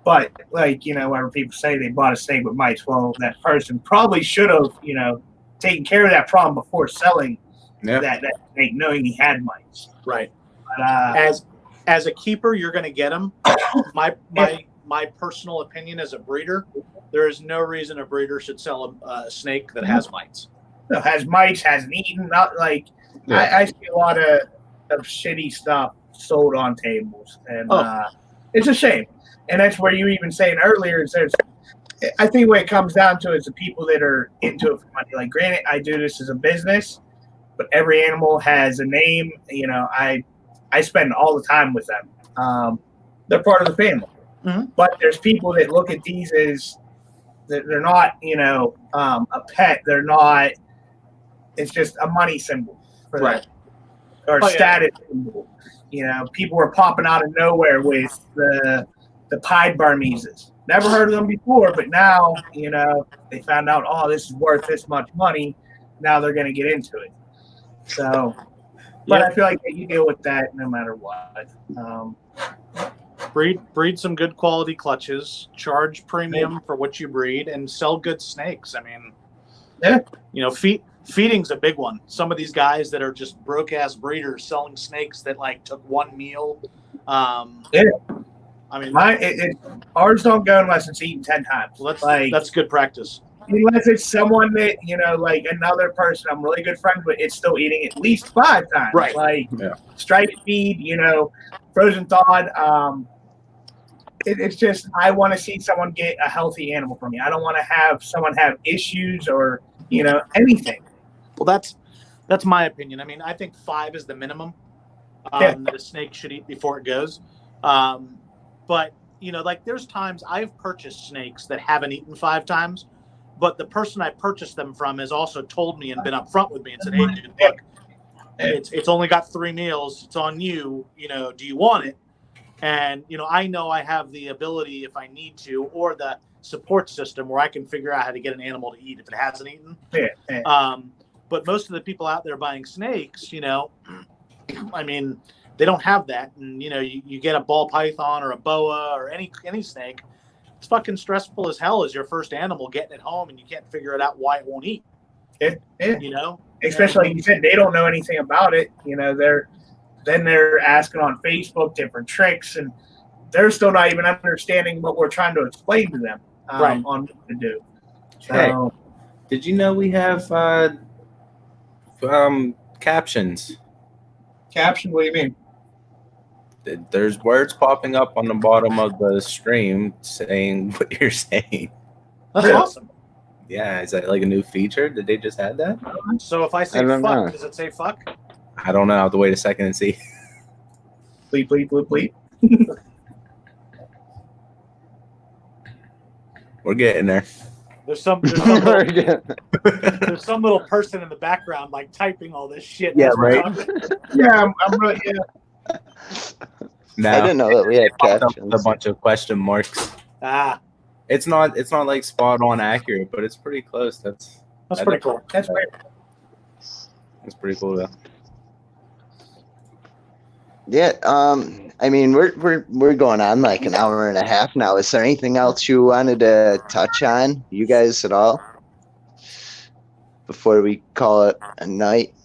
S2: But like whenever people say they bought a snake with mites, well, that person probably should have taken care of that problem before selling that snake, knowing he had mites.
S7: Right.
S2: But,
S7: as a keeper, you're going to get them. My personal opinion as a breeder, there is no reason a breeder should sell a snake that has mites.
S2: No, has mites, hasn't eaten. Not like I see a lot of shitty stuff sold on tables, and it's a shame. And that's where you even saying earlier is I think what it comes down to is the people that are into it for money. Like, granted, I do this as a business, but every animal has a name. I spend all the time with them. They're part of the family.
S7: Mm-hmm.
S2: But there's people that look at these as they're not, a pet. They're not. It's just a money symbol for them, or status symbol. People were popping out of nowhere with the pied Burmeses. Never heard of them before, but now they found out. Oh, this is worth this much money. Now they're going to get into it. So, but I feel like you deal with that no matter what.
S7: Breed some good quality clutches, charge premium for what you breed, and sell good snakes. I mean, feeding's a big one. Some of these guys that are just broke ass breeders selling snakes that took one meal. I mean,
S2: ours don't go unless it's eaten 10 times.
S7: Well, that's good practice.
S2: Unless it's someone that like another person I'm really good friends with, it's still eating at least 5 times.
S7: Right.
S2: Striped feed, frozen thawed. It's just I want to see someone get a healthy animal from me. I don't want to have someone have issues or anything.
S7: Well, that's my opinion. I mean, I think 5 is the minimum that a snake should eat before it goes. But there's times I've purchased snakes that haven't eaten 5 times, but the person I purchased them from has also told me and been upfront with me and said, "Hey, dude, look, it's only got 3 meals. It's on you. Do you want it?" And, I know I have the ability if I need to, or the support system where I can figure out how to get an animal to eat if it hasn't eaten. But most of the people out there buying snakes, I mean, they don't have that. And, you get a ball python or a boa or any snake. It's fucking stressful as hell as your first animal getting it home and you can't figure it out why it won't eat.
S2: Especially like you said, they don't know anything about it. They're asking on Facebook different tricks, and they're still not even understanding what we're trying to explain to them on what to do. So,
S1: hey, did you know we have captions?
S2: Caption? What do you mean?
S1: There's words popping up on the bottom of the stream saying what you're saying.
S7: That's awesome.
S1: Yeah, is that like a new feature? Did they just add that?
S7: So if I say fuck, does it say fuck?
S1: I don't know. I'll have to wait a second and see.
S2: Bleep, bleep, bleep, bleep.
S1: We're getting there.
S7: There's some little person in the background typing all this shit.
S1: Yeah, right.
S2: Yeah, I'm really. Yeah.
S1: No,
S3: I didn't know that we had captions.
S1: A bunch of question marks. It's not like spot on accurate, but it's pretty close. That's
S7: pretty cool.
S2: That's great.
S1: That's pretty cool though.
S3: Yeah, I mean, we're going on like an hour and a half now. Is there anything else you wanted to touch on, you guys, at all, before we call it a night?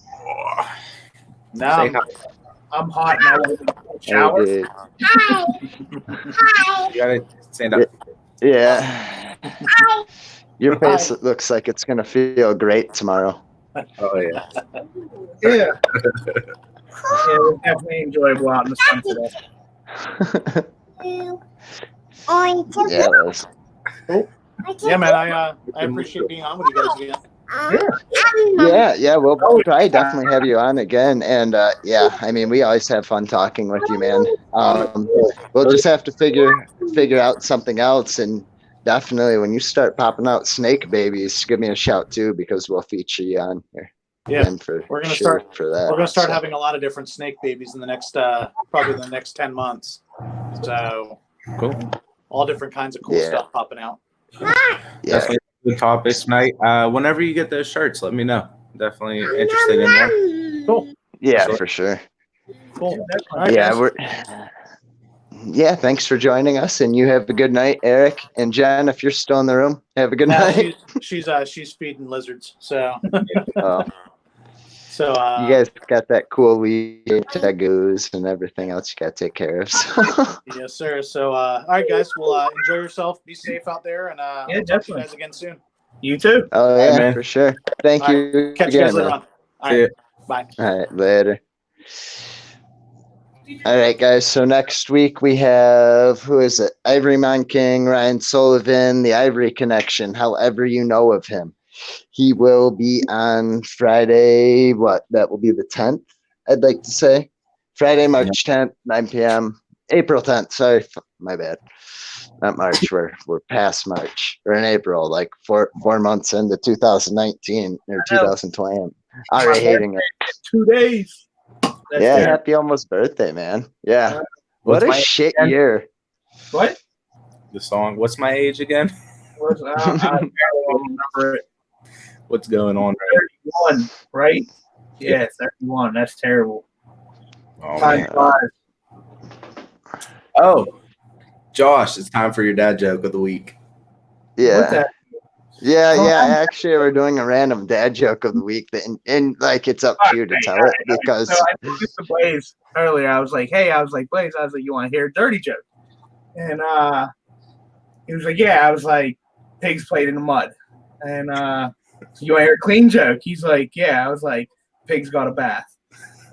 S2: No, I'm hot now. Shower.
S6: Hi. Hi.
S1: You gotta stand up.
S3: Yeah.
S6: Hi.
S3: Your face looks like it's gonna feel great tomorrow.
S1: Oh yeah.
S2: Yeah. Yeah, it was definitely enjoyable out in the sun today.
S3: Yeah,
S7: Cool. Yeah, man, I appreciate being on with you guys again.
S3: Yeah, we'll probably definitely have you on again. And yeah, I mean, we always have fun talking with you, man. We'll just have to figure out something else. And definitely, when you start popping out snake babies, give me a shout too, because we'll feature you on here.
S7: Yeah,
S3: we're gonna start for that.
S7: We're gonna start having a lot of different snake babies in the next probably the next 10 months. So
S1: cool.
S7: All different kinds of cool stuff popping out.
S1: Definitely good topics tonight. Whenever you get those shirts, let me know. Definitely interested in that.
S7: Cool.
S3: Yeah, for sure.
S7: Cool.
S3: Yeah, thanks for joining us, and you have a good night, Erik and Jen. If you're still in the room, have a good night.
S7: She's feeding lizards, so.
S3: So you guys got that cool weed, tagoos, and everything else you got to take care of. So.
S7: Yes, sir. So, all right, guys. Well, enjoy yourself. Be safe out there, and we'll talk to you guys again soon.
S2: You too.
S3: Oh yeah, man. For sure. Thank you.
S7: Catch you guys later on. All right. Bye.
S3: All right, later. All right, guys. So next week we have, who is it? Ivory Mon King, Ryan Sullivan, the Ivory Connection. However you know of him. He will be on Friday, that will be the 10th, I'd like to say. Friday, March 10th, 9 p.m. April 10th, sorry, my bad. Not March, we're past March. We're in April, like four months into 2019 or 2020. I'm already hating it.
S2: 2 days.
S3: That's happy almost birthday, man. Yeah. What a shit year.
S2: What?
S1: The song, What's My Age Again?
S2: I don't remember it.
S1: What's going on?
S2: 31, right? Yeah, 31. That's terrible.
S1: Oh, Josh, it's time for your dad joke of the week.
S3: Yeah. Yeah. Actually, we're doing a random dad joke of the week, and like it's up to you to tell it because.
S2: So I told this to Blaze earlier. I was like, Blaze, you want to hear a dirty joke? And he was like, yeah. I was like, pigs played in the mud. And you want to hear a clean joke? He's like, yeah. I was like, pigs got a bath.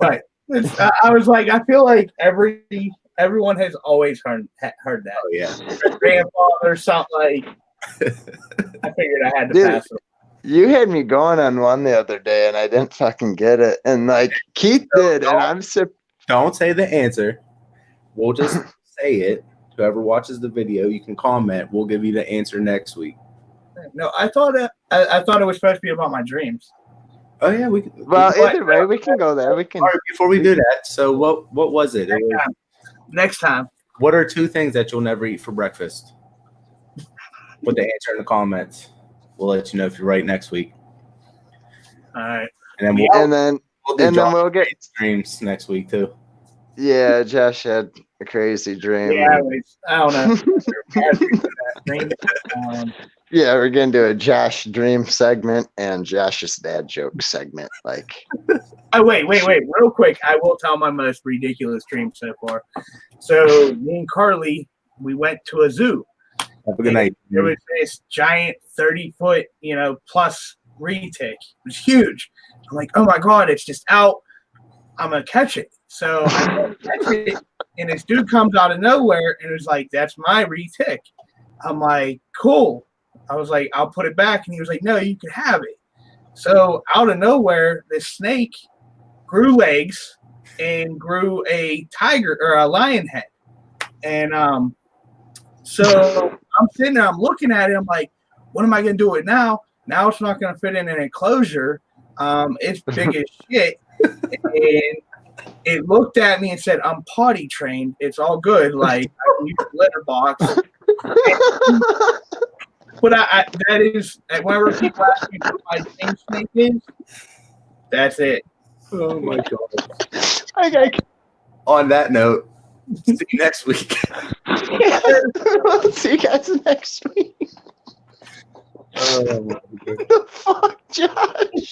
S2: But I was like, I feel like everyone has always heard that.
S1: Oh, yeah.
S2: Grandfather, something like. I figured I had to pass it.
S3: You had me going on one the other day, and I didn't fucking get it. And like Keith did, and I'm
S1: Don't say the answer. We'll just say it. Whoever watches the video, you can comment. We'll give you the answer next week.
S2: No, I thought it was supposed to be about my dreams.
S1: Oh yeah,
S3: either way, we can go there. We can.
S1: All right, before we do that, so what was it?
S2: Next time.
S1: What are 2 things that you'll never eat for breakfast? Put the answer in the comments. We'll let you know if you're right next week.
S2: All right,
S1: and then we'll get dreams next week too.
S3: Yeah, Josh had a crazy dream.
S2: Yeah, I don't know.
S3: Yeah, we're gonna do a Josh dream segment and Josh's dad joke segment. Like,
S2: oh wait, real quick. I will tell my most ridiculous dream so far. So me and Carly, we went to a zoo.
S1: Have a good night.
S2: There was this giant 30-foot, plus retic. It was huge. I'm like, oh my god, it's just out. I'm gonna catch it. So I go to catch it, and this dude comes out of nowhere and was like, "That's my retic." I'm like, "Cool." I was like, "I'll put it back," and he was like, "No, you can have it." So out of nowhere, this snake grew legs and grew a tiger or a lion head, and so I'm sitting there, I'm looking at it, I'm like, "What am I gonna do with it now? Now it's not gonna fit in an enclosure. It's big as shit." And it looked at me and said, "I'm potty trained. It's all good. Like I can use a litter box." But that is whenever people ask me what my thing snake is, that's it.
S1: Oh my god. Okay. On that note, see you next week.
S3: See you guys next week.
S1: Oh my god.
S3: What the fuck, Josh?